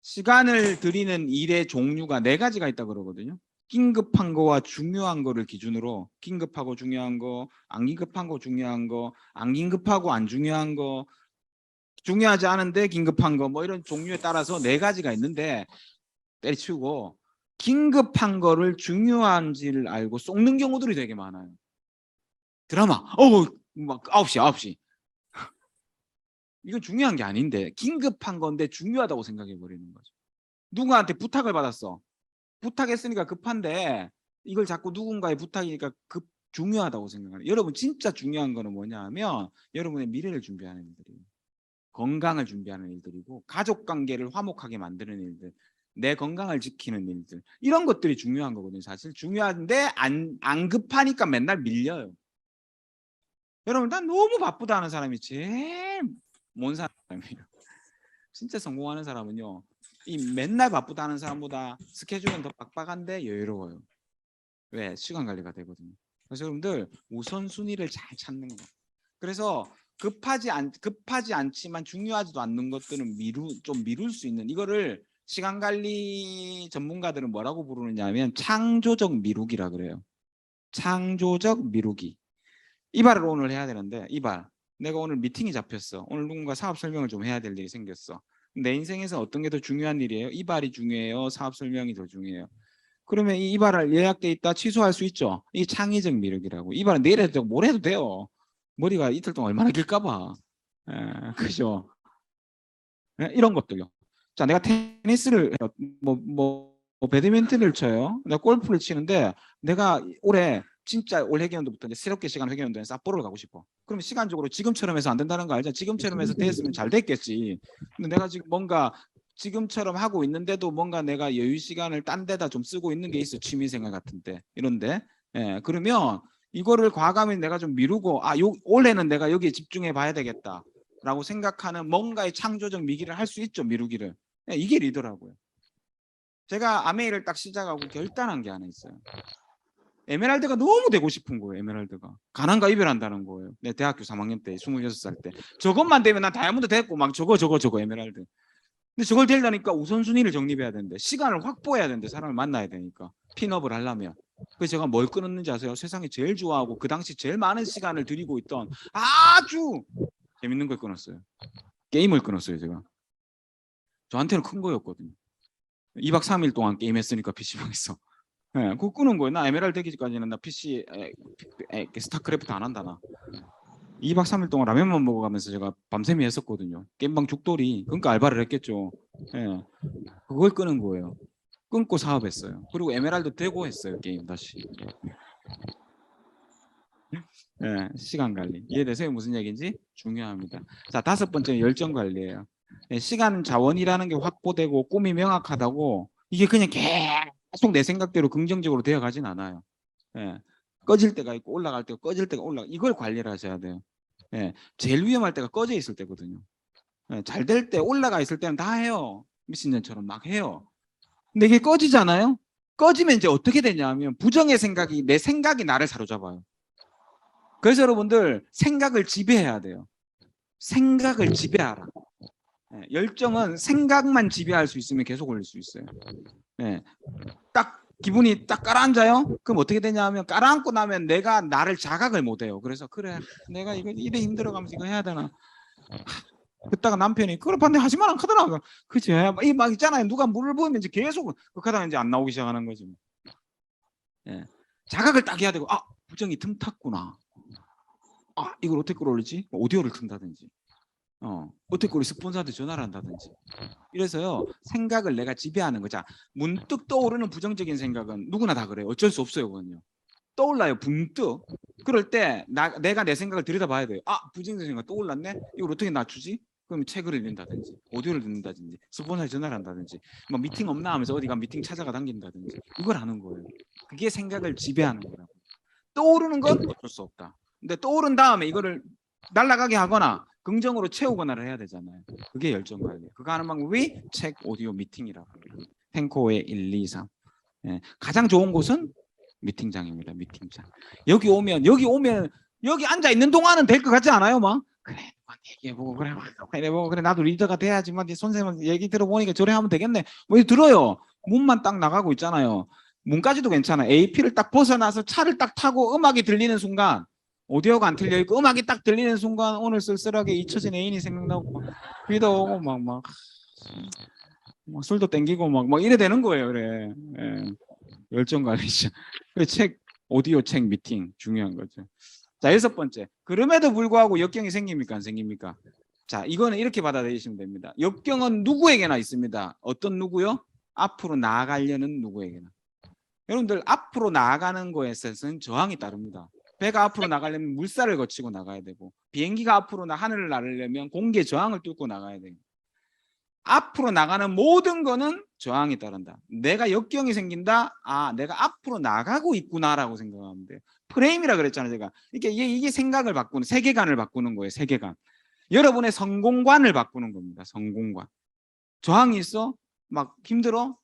시간을 들이는 일의 종류가 네 가지가 있다 그러거든요. 긴급한 거와 중요한 거를 기준으로 긴급하고 중요한 거, 안 긴급한 거 중요한 거, 안 긴급하고 안 중요한 거, 중요하지 않은데 긴급한 거, 뭐 이런 종류에 따라서 네 가지가 있는데 때려치우고 긴급한 거를 중요한지를 알고 속는 경우들이 되게 많아요. 드라마, 막 9시. 이건 중요한 게 아닌데 긴급한 건데 중요하다고 생각해 버리는 거죠. 누구한테 부탁을 받았어. 부탁했으니까 급한데 이걸 자꾸 누군가의 부탁이니까 중요하다고 생각하는. 여러분 진짜 중요한 거는 뭐냐 하면 여러분의 미래를 준비하는 일들이에요. 건강을 준비하는 일들이고 가족 관계를 화목하게 만드는 일들, 내 건강을 지키는 일들, 이런 것들이 중요한 거거든요. 사실 중요한데 안 급하니까 맨날 밀려요. 여러분 난 너무 바쁘다 하는 사람이 제일 못 사람이에요. 진짜 성공하는 사람은요, 이 맨날 바쁘다 하는 사람보다 스케줄은 더 빡빡한데 여유로워요. 왜? 시간 관리가 되거든요. 그래서 여러분들 우선순위를 잘 찾는 거. 그래서 급하지 않지만 중요하지도 않는 것들은 좀 미룰 수 있는, 이거를 시간 관리 전문가들은 뭐라고 부르느냐면 창조적 미루기라 그래요. 창조적 미루기. 이발을 오늘 해야 되는데 내가 오늘 미팅이 잡혔어. 오늘 누군가 사업 설명을 좀 해야 될 일이 생겼어. 내 인생에서 어떤 게 더 중요한 일이에요? 이발이 중요해요? 사업 설명이 더 중요해요? 그러면 이 이발을 예약돼 있다 취소할 수 있죠. 이 창의적 미륵이라고. 이발은 내일 해도 되고 모레 해도 돼요. 머리가 이틀 동안 얼마나 길까 봐. 그죠? 이런 것들요. 자, 내가 테니스를 해요. 배드민턴을 쳐요. 내가 골프를 치는데 내가 진짜 올 회계연도부터 이제 새롭게 시간 회계연도에 삿포로를 가고 싶어. 그러면 시간적으로 지금처럼 해서 안 된다는 거 알죠? 지금처럼 해서 됐으면 잘 됐겠지. 근데 내가 지금 뭔가 지금처럼 하고 있는데도 뭔가 내가 여유 시간을 딴 데다 좀 쓰고 있는 게 있어. 취미생활 같은데 이런데. 그러면 이거를 과감히 내가 좀 미루고 올해는 내가 여기에 집중해 봐야 되겠다라고 생각하는 뭔가의 창조적 미기를 할 수 있죠. 미루기를. 이게 리더라고요. 제가 아메이를 딱 시작하고 결단한 게 하나 있어요. 에메랄드가 너무 되고 싶은 거예요. 에메랄드가 가난과 이별한다는 거예요. 내 대학교 3학년 때 26살 때 저것만 되면 난 다이아몬드 됐고 막 저거 에메랄드. 근데 저걸 되려니까 우선순위를 정립해야 되는데 시간을 확보해야 되는데 사람을 만나야 되니까 핀업을 하려면. 그래서 제가 뭘 끊었는지 아세요? 세상에 제일 좋아하고 그 당시 제일 많은 시간을 들이고 있던 아주 재밌는 걸 끊었어요. 게임을 끊었어요, 제가. 저한테는 큰 거였거든요. 2박 3일 동안 게임했으니까 PC방에서. 예, 그거 끄는 거예요. 나 에메랄드 되기까지는 나 PC 스타크래프트 안 한다 나. 2박 3일 동안 라면만 먹어가면서 제가 밤샘이 했었거든요. 게임방 죽돌이. 그러니까 알바를 했겠죠. 예, 그걸 끄는 거예요. 끊고 사업했어요. 그리고 에메랄드 되고 했어요. 게임 다시. 예, 시간 관리. 이해되세요? 무슨 얘기인지? 중요합니다. 자, 5번째는 열정 관리예요. 예, 시간 자원이라는 게 확보되고 꿈이 명확하다고 이게 그냥 계속 내 생각대로 긍정적으로 되어 가진 않아요. 예, 꺼질 때가 있고 올라갈 때가 꺼질 때가 올라가. 이걸 관리를 하셔야 돼요. 예, 제일 위험할 때가 꺼져 있을 때거든요. 예, 잘 될 때 올라가 있을 때는 다 해요. 미친년처럼 막 해요. 근데 이게 꺼지잖아요. 꺼지면 이제 어떻게 되냐면 부정의 생각이 내 생각이 나를 사로잡아요. 그래서 여러분들 생각을 지배해야 돼요. 생각을 지배하라. 예, 열정은 생각만 지배할 수 있으면 계속 올릴 수 있어요. 예, 딱 기분이 딱 가라앉아요. 그럼 어떻게 되냐면 가라앉고 나면 내가 나를 자각을 못해요. 그래서 그래 내가 이거 이래 힘들어가면서 이거 해야 되나. 그다가 남편이 그걸 반대 하지만 않거든. 그치? 막 있잖아요. 누가 물을 부으면 이제 계속 그러다가 이제 안 나오기 시작하는 거지. 예, 자각을 딱 해야 되고 아 부정이 틈탔구나. 아 이걸 어떻게 끌어올리지? 오디오를 튼다든지 어떻게 우리 스폰서한테 전화를 한다든지. 이래서요 생각을 내가 지배하는 거자. 문득 떠오르는 부정적인 생각은 누구나 다 그래요. 어쩔 수 없어요. 그건요. 떠올라요. 문득. 그럴 때 내가 내 생각을 들여다봐야 돼요. 아 부정적인 생각 떠올랐네. 이걸 어떻게 낮추지? 그럼 책을 읽는다든지 오디오를 듣는다든지 스폰서에 전화를 한다든지 뭐 미팅 없나 하면서 어디가 미팅 찾아가 당긴다든지 이걸 하는 거예요. 그게 생각을 지배하는 거라고. 떠오르는 건 어쩔 수 없다. 근데 떠오른 다음에 이거를 날아가게 하거나 긍정으로 채우거나를 해야 되잖아요. 그게 열정 관리. 그거 하는 방법이 책, 오디오, 미팅이라고 합니다. 탱코의 1, 2, 3. 예, 가장 좋은 곳은 미팅장입니다. 미팅장. 여기 오면 여기 앉아 있는 동안은 될 것 같지 않아요, 막? 그래, 얘기해보고 그래 나도 리더가 돼야지만 선생님 얘기 들어보니까 저래 하면 되겠네. 뭐 들어요. 문만 딱 나가고 있잖아요. 문까지도 괜찮아. AP를 딱 벗어나서 차를 딱 타고 음악이 들리는 순간 오디오가 안 틀려 있고 음악이 딱 들리는 순간 오늘 쓸쓸하게 잊혀진 애인이 생각나고 비도 오고 막 술도 땡기고 막 이래 되는 거예요. 그래. 예. 열정 관리죠. 책 오디오 책 미팅 중요한 거죠. 자, 6번째. 그럼에도 불구하고 역경이 생깁니까? 안 생깁니까? 자, 이거는 이렇게 받아들이시면 됩니다. 역경은 누구에게나 있습니다. 어떤 누구요? 앞으로 나아가려는 누구에게나. 여러분들 앞으로 나아가는 거에 있어서는 저항이 따릅니다. 배가 앞으로 나가려면 물살을 거치고 나가야 되고 비행기가 앞으로 하늘을 나르려면 공기의 저항을 뚫고 나가야 돼요. 앞으로 나가는 모든 거는 저항이 따른다. 내가 역경이 생긴다. 아, 내가 앞으로 나가고 있구나라고 생각하면 돼요. 프레임이라 그랬잖아요, 제가. 이게 생각을 바꾸는 세계관을 바꾸는 거예요. 세계관. 여러분의 성공관을 바꾸는 겁니다. 성공관. 저항이 있어? 막 힘들어?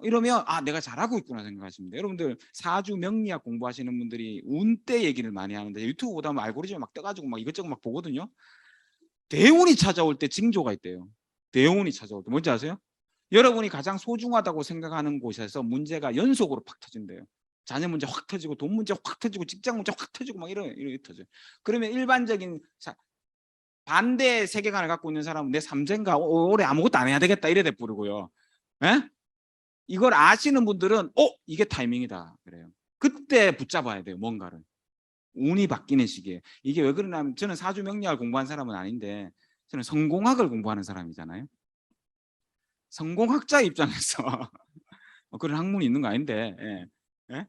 이러면 아 내가 잘하고 있구나 생각하시면 돼요. 여러분들 사주 명리학 공부하시는 분들이 운대 얘기를 많이 하는데 유튜브 보다 보면 알고리즘이 막 떠가지고 막 이것저것 막 보거든요. 대운이 찾아올 때 징조가 있대요. 대운이 찾아올 때 뭔지 아세요? 여러분이 가장 소중하다고 생각하는 곳에서 문제가 연속으로 팍 터진대요. 자녀 문제 확 터지고 돈 문제 확 터지고 직장 문제 확 터지고 막 이렇게 터져요. 그러면 일반적인 반대 세계관을 갖고 있는 사람은 내 삼재인가 올해 아무것도 안 해야 되겠다 이래 돼버리고요. 에? 이걸 아시는 분들은 이게 타이밍이다 그래요. 그때 붙잡아야 돼요. 뭔가를. 운이 바뀌는 시기에. 이게 왜 그러냐면 저는 사주 명리학을 공부한 사람은 아닌데 저는 성공학을 공부하는 사람이잖아요. 성공학자 입장에서 그런 학문이 있는 거 아닌데 예?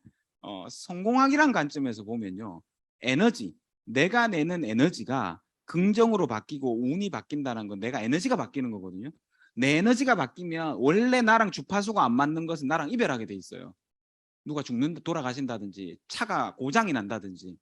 성공학이란 관점에서 보면요. 에너지, 내가 내는 에너지가 긍정으로 바뀌고 운이 바뀐다는 건 내가 에너지가 바뀌는 거거든요. 내 에너지가 바뀌면 원래 나랑 주파수가 안 맞는 것은 나랑 이별하게 돼 있어요. 누가 돌아가신다든지 차가 고장이 난다든지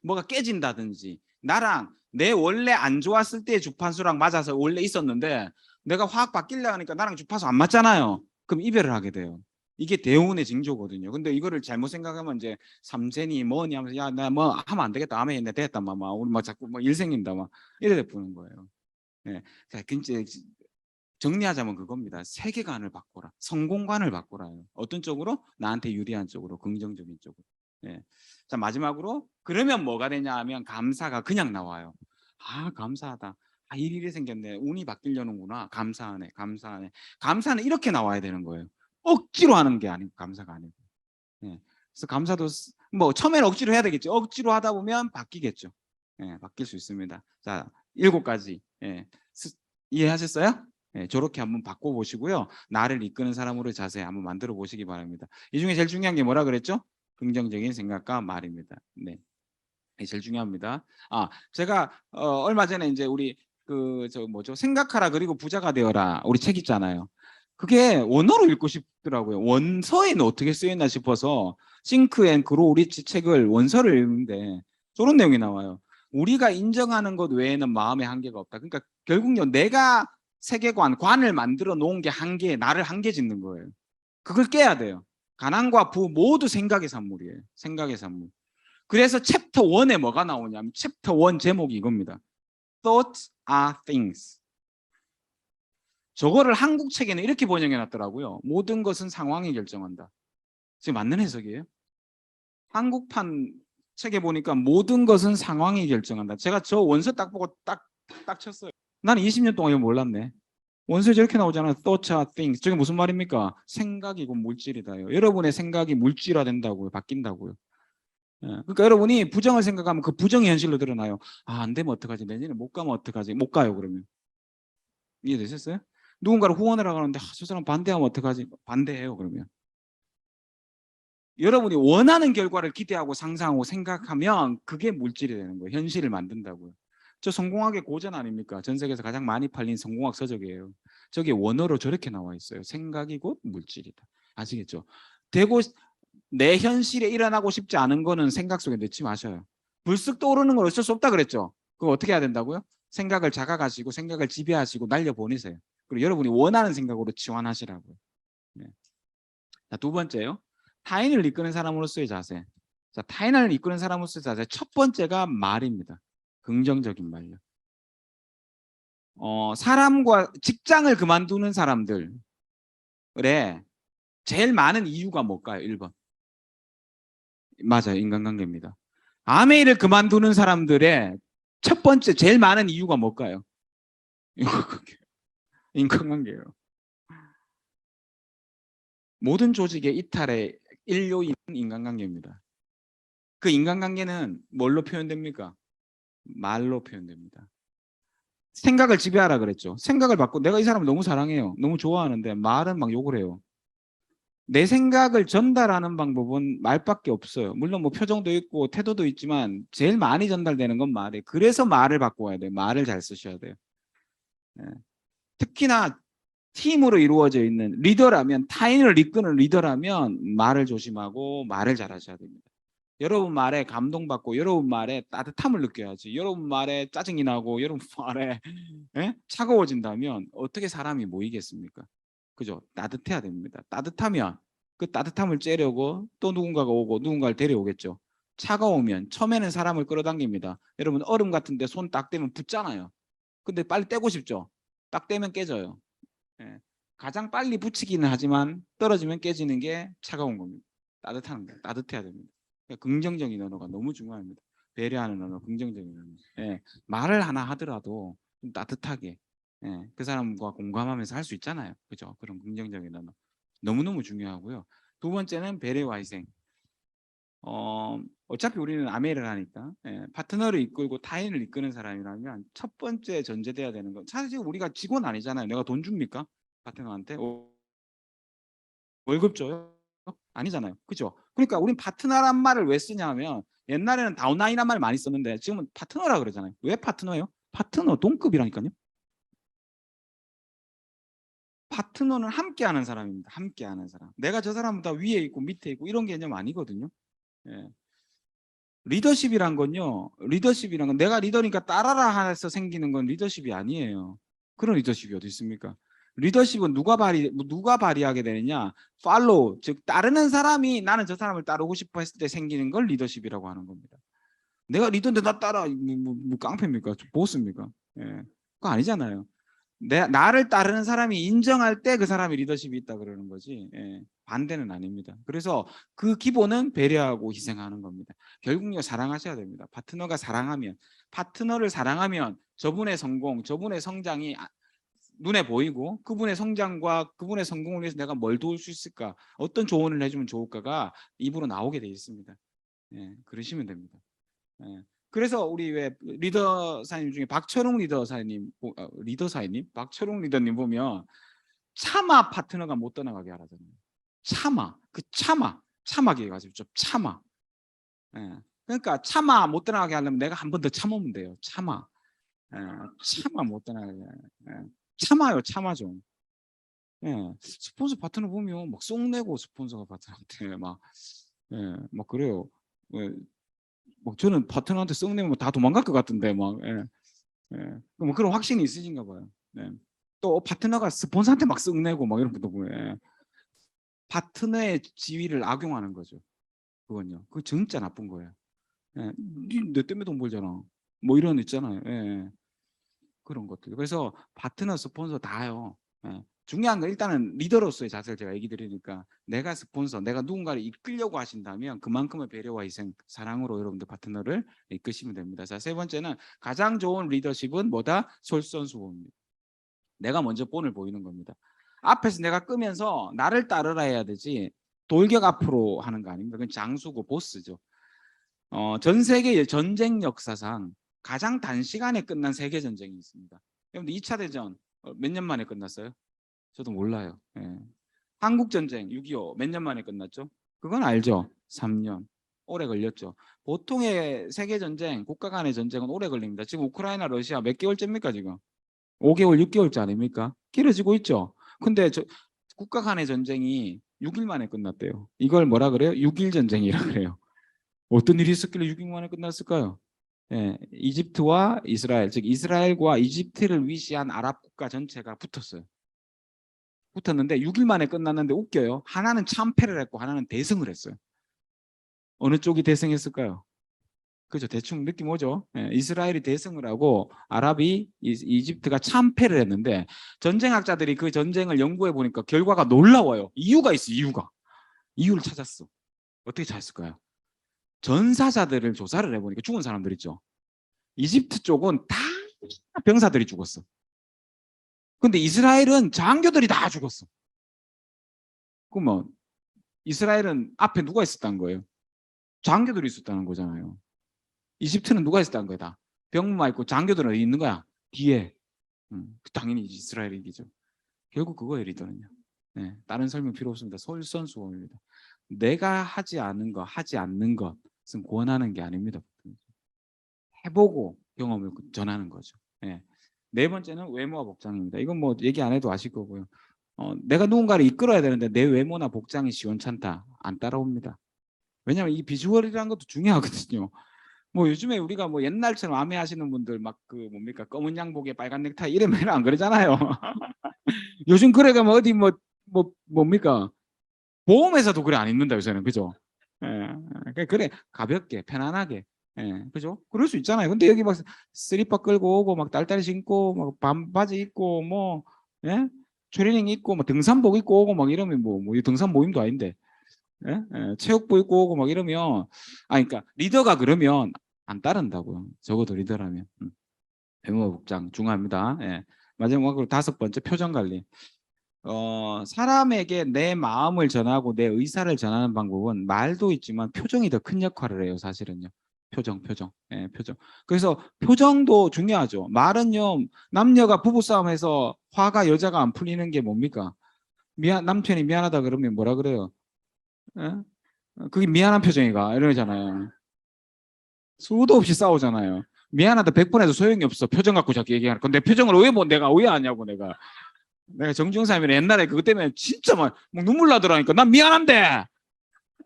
뭐가 깨진다든지 나랑 내 원래 안 좋았을 때 주파수랑 맞아서 원래 있었는데 내가 확 바뀌려 하니까 나랑 주파수 안 맞잖아요. 그럼 이별을 하게 돼요. 이게 대운의 징조거든요. 근데 이거를 잘못 생각하면 이제 삼재니 뭐니 하면서 야 나 뭐 하면 안 되겠다. 아멘 내 됐다 막 우리 막 자꾸 뭐 일 생긴다 막 이래 보는 거예요. 예. 그러니까 정리하자면 그겁니다. 세계관을 바꿔라. 성공관을 바꿔라요. 어떤 쪽으로? 나한테 유리한 쪽으로, 긍정적인 쪽으로. 예. 자 마지막으로 그러면 뭐가 되냐 하면 감사가 그냥 나와요. 아, 감사하다. 아, 일이 생겼네. 운이 바뀌려는구나. 감사하네. 감사하네. 감사는 이렇게 나와야 되는 거예요. 억지로 하는 게 아니고, 감사가 아니고. 예. 그래서 감사도 뭐 처음에는 억지로 해야 되겠죠. 억지로 하다 보면 바뀌겠죠. 예, 바뀔 수 있습니다. 자, 7가지. 예. 이해하셨어요? 예, 저렇게 한번 바꿔보시고요. 나를 이끄는 사람으로 자세 한번 만들어 보시기 바랍니다. 이 중에 제일 중요한 게 뭐라 그랬죠? 긍정적인 생각과 말입니다. 네. 이게 제일 중요합니다. 아, 제가 얼마 전에 이제 우리 그 저 뭐죠? 생각하라 그리고 부자가 되어라. 우리 책 있잖아요. 그게 원어로 읽고 싶더라고요. 원서에는 어떻게 쓰였나 싶어서 싱크 앤 그로우 리치 책을 원서를 읽는데 저런 내용이 나와요. 우리가 인정하는 것 외에는 마음의 한계가 없다. 그러니까 결국요, 내가 세계관, 관을 만들어 놓은 게 한계, 나를 한계 짓는 거예요. 그걸 깨야 돼요. 가난과 부 모두 생각의 산물이에요. 생각의 산물. 그래서 챕터 1에 뭐가 나오냐면 챕터 1 제목이 이겁니다. Thoughts are things. 저거를 한국 책에는 이렇게 번역해 놨더라고요. 모든 것은 상황이 결정한다. 지금 맞는 해석이에요? 한국판 책에 보니까 모든 것은 상황이 결정한다. 제가 저 원서 딱 보고 딱 쳤어요. 나는 20년 동안 이거 몰랐네. 원서에 저렇게 나오잖아요. Thoughts are things. 저게 무슨 말입니까? 생각이고 물질이다요. 여러분의 생각이 물질화된다고요. 바뀐다고요. 예, 그러니까 여러분이 부정을 생각하면 그 부정이 현실로 드러나요. 아, 안 되면 어떡하지? 내년에 못 가면 어떡하지? 못 가요, 그러면. 이해되셨어요? 누군가를 후원을 하는데 아, 저 사람 반대하면 어떡하지? 반대해요, 그러면. 여러분이 원하는 결과를 기대하고 상상하고 생각하면 그게 물질이 되는 거예요. 현실을 만든다고요. 저 성공학의 고전 아닙니까? 전 세계에서 가장 많이 팔린 성공학 서적이에요. 저게 원어로 저렇게 나와 있어요. 생각이 곧 물질이다. 아시겠죠? 되고 내 현실에 일어나고 싶지 않은 거는 생각 속에 넣지 마셔요. 불쑥 떠오르는 건 어쩔 수 없다 그랬죠. 그거 어떻게 해야 된다고요? 생각을 작아가시고 생각을 지배하시고 날려보내세요. 그리고 여러분이 원하는 생각으로 치환하시라고요. 네. 자, 2번째요. 타인을 이끄는 사람으로서의 자세. 자, 타인을 이끄는 사람으로서의 자세. 첫 번째가 말입니다. 긍정적인 말요. 사람과 직장을 그만두는 사람들의 제일 많은 이유가 뭘까요? 1번. 맞아요. 인간관계입니다. 아메이를 그만두는 사람들의 첫 번째 제일 많은 이유가 뭘까요? 인간관계. 인간관계예요. 모든 조직의 이탈의 일요일은 인간관계입니다. 그 인간관계는 뭘로 표현됩니까? 말로 표현됩니다. 생각을 지배하라 그랬죠. 생각을 바꿔. 내가 이 사람을 너무 사랑해요. 너무 좋아하는데 말은 막 욕을 해요. 내 생각을 전달하는 방법은 말밖에 없어요. 물론 뭐 표정도 있고 태도도 있지만 제일 많이 전달되는 건 말이에요. 그래서 말을 바꿔야 돼요. 말을 잘 쓰셔야 돼요. 네. 특히나 팀으로 이루어져 있는 리더라면, 타인을 이끄는 리더라면 말을 조심하고 말을 잘하셔야 됩니다. 여러분 말에 감동받고 여러분 말에 따뜻함을 느껴야지. 여러분 말에 짜증이 나고 여러분 말에 차가워진다면 어떻게 사람이 모이겠습니까? 그죠? 따뜻해야 됩니다. 따뜻하면 그 따뜻함을 쬐려고 또 누군가가 오고 누군가를 데려오겠죠. 차가우면 처음에는 사람을 끌어당깁니다. 여러분 얼음 같은데 손 딱 대면 붙잖아요. 근데 빨리 떼고 싶죠. 딱 떼면 깨져요. 예. 가장 빨리 붙이기는 하지만 떨어지면 깨지는 게 차가운 겁니다. 따뜻한 거, 따뜻해야 됩니다. 그러니까 긍정적인 언어가 너무 중요합니다. 배려하는 언어, 긍정적인 언어. 예. 말을 하나 하더라도 좀 따뜻하게 그 사람과 공감하면서 할 수 있잖아요. 그죠? 그런 긍정적인 언어 너무너무 중요하고요. 2번째는 배려와 희생. 어차피 우리는 아메를 하니까 파트너를 이끌고 타인을 이끄는 사람이라면 첫 번째 전제돼야 되는 건 사실 우리가 직원 아니잖아요. 내가 돈 줍니까? 파트너한테 월급 줘요? 아니잖아요. 그죠? 그러니까 우린 파트너란 말을 왜 쓰냐면 옛날에는 다운라인이란 말을 많이 썼는데 지금은 파트너라 그러잖아요. 왜 파트너예요? 파트너 동급이라니까요. 파트너는 함께하는 사람입니다. 함께하는 사람. 내가 저 사람보다 위에 있고 밑에 있고 이런 개념 아니거든요. 예. 리더십이란 건요. 리더십이란 건 내가 리더니까 따라라 해서 생기는 건 리더십이 아니에요. 그런 리더십이 어디 있습니까? 리더십은 누가 발휘하게 되느냐? 팔로우, 즉 따르는 사람이 나는 저 사람을 따르고 싶어 했을 때 생기는 걸 리더십이라고 하는 겁니다. 내가 리더인데 나 따라 뭐 깡패입니까? 보스입니까? 예. 그거 아니잖아요. 나를 따르는 사람이 인정할 때 그 사람이 리더십이 있다 그러는 거지. 예. 반대는 아닙니다. 그래서 그 기본은 배려하고 희생하는 겁니다. 결국요 사랑하셔야 됩니다. 파트너를 사랑하면 저분의 성공, 저분의 성장이 눈에 보이고 그분의 성장과 그분의 성공을 위해서 내가 뭘 도울 수 있을까, 어떤 조언을 해주면 좋을까가 입으로 나오게 돼 있습니다. 예, 그러시면 됩니다. 예. 그래서 우리 왜 리더 사님 중에 박철웅 리더 사님, 박철웅 리더님 보면 차마 파트너가 못 떠나가게 하라잖아요. 참아게 해가지고 좀 참아. 예. 그러니까 참아 못 떠나가게 하려면 내가 한 번 더 참으면 돼요. 참아. 예. 참아 못 떠나가게. 예. 참아 좀. 예. 스폰서 파트너 보면 막 쏙내고 스폰서가 파트너한테 막 그래요. 예. 뭐 저는 파트너한테 썩내면 다 도망갈 것 같은데 막 뭐 그런 확신이 있으신가 봐요. 네. 또 파트너가 스폰서한테 막 썩내고 막 이런 것도 보면 파트너의 지위를 악용하는 거죠. 그건요. 그거 진짜 나쁜 거예요. 내 때문에 돈 벌잖아. 뭐 이런 있잖아요. 그런 것들. 그래서 파트너, 스폰서 다요. 중요한 건 일단은 리더로서의 자세를 제가 얘기 드리니까, 내가 스폰서, 내가 누군가를 이끌려고 하신다면 그만큼의 배려와 희생, 사랑으로 여러분들 파트너를 이끄시면 됩니다. 자, 세 번째는 가장 좋은 리더십은 뭐다? 솔선수범입니다. 내가 먼저 본을 보이는 겁니다. 앞에서 내가 끄면서 나를 따르라 해야 되지 돌격 앞으로 하는 거 아닙니다. 그건 장수고 보스죠. 전 세계 전쟁 역사상 가장 단시간에 끝난 세계 전쟁이 있습니다. 여러분들 2차 대전 몇 년 만에 끝났어요? 저도 몰라요. 한국 전쟁 6.25 몇 년 만에 끝났죠? 그건 알죠? 3년. 오래 걸렸죠. 보통의 세계 전쟁, 국가 간의 전쟁은 오래 걸립니다. 지금 우크라이나, 러시아 몇 개월째입니까 지금? 5개월, 6개월째 아닙니까? 길어지고 있죠. 근데 국가 간의 전쟁이 6일 만에 끝났대요. 이걸 뭐라 그래요? 6일 전쟁이라 그래요. 어떤 일이 있었길래 6일 만에 끝났을까요? 이집트와 이스라엘, 즉 이스라엘과 이집트를 위시한 아랍 국가 전체가 붙었는데 6일 만에 끝났는데 웃겨요. 하나는 참패를 했고 하나는 대승을 했어요. 어느 쪽이 대승했을까요? 그죠? 대충 느낌 오죠? 이스라엘이 대승을 하고 아랍이 이집트가 참패를 했는데, 전쟁학자들이 그 전쟁을 연구해 보니까 결과가 놀라워요. 이유가 있어. 이유를 찾았어. 어떻게 찾았을까요? 전사자들을 조사를 해보니까 죽은 사람들 있죠. 이집트 쪽은 다 병사들이 죽었어. 근데 이스라엘은 장교들이 다 죽었어. 그러면 이스라엘은 앞에 누가 있었다는 거예요? 장교들이 있었다는 거잖아요. 이집트는 누가 있었다는 거야? 다 병무만 있고 장교들은 어디 있는 거야? 뒤에. 당연히 이스라엘이 이기죠. 결국 그거예요, 리더는요. 다른 설명 필요 없습니다. 솔선수범입니다. 내가 하지 않은 거, 하지 않는 것은 권하는 게 아닙니다. 해보고 경험을 전하는 거죠. 네 번째는 외모와 복장입니다. 이건 뭐 얘기 안 해도 아실 거고요. 내가 누군가를 이끌어야 되는데 내 외모나 복장이 시원찮다, 안 따라옵니다. 왜냐하면 이 비주얼이라는 것도 중요하거든요. 뭐 요즘에 우리가 뭐 옛날처럼 아메하시는 분들 막 그 뭡니까 검은 양복에 빨간 넥타이 이러면 안 그러잖아요. 요즘 그래 가면 어디 뭡니까 보험회사도 그래 안 입는다 요새는. 그죠? 그래 가볍게 편안하게. 그죠? 그럴 수 있잖아요. 근데 여기 막 슬리퍼 끌고 오고 막 딸딸이 신고 막 반바지 입고 뭐 트레이닝 입고 막 등산복 입고 오고 막 이러면 뭐 등산 모임도 아닌데 체육복 입고 오고 막 이러면 그러니까 리더가 그러면 안 따른다고요. 적어도 리더라면. 외모 복장 중요합니다. 마지막으로 5번째 표정 관리. 사람에게 내 마음을 전하고 내 의사를 전하는 방법은 말도 있지만 표정이 더 큰 역할을 해요. 사실은요. 표정. 표정. 그래서 표정도 중요하죠. 말은요, 남녀가 부부싸움해서 화가 여자가 안 풀리는 게 뭡니까? 남편이 미안하다 그러면 뭐라 그래요? 그게 미안한 표정이가 이러잖아요. 수도 없이 싸우잖아요. 미안하다 100번 해도 소용이 없어. 표정 갖고 자꾸 얘기하는 건데 표정을 왜 내가 오해하냐고. 내가 정중사님이 옛날에 그것 때문에 진짜 막 눈물 나더라니까. 난 미안한데.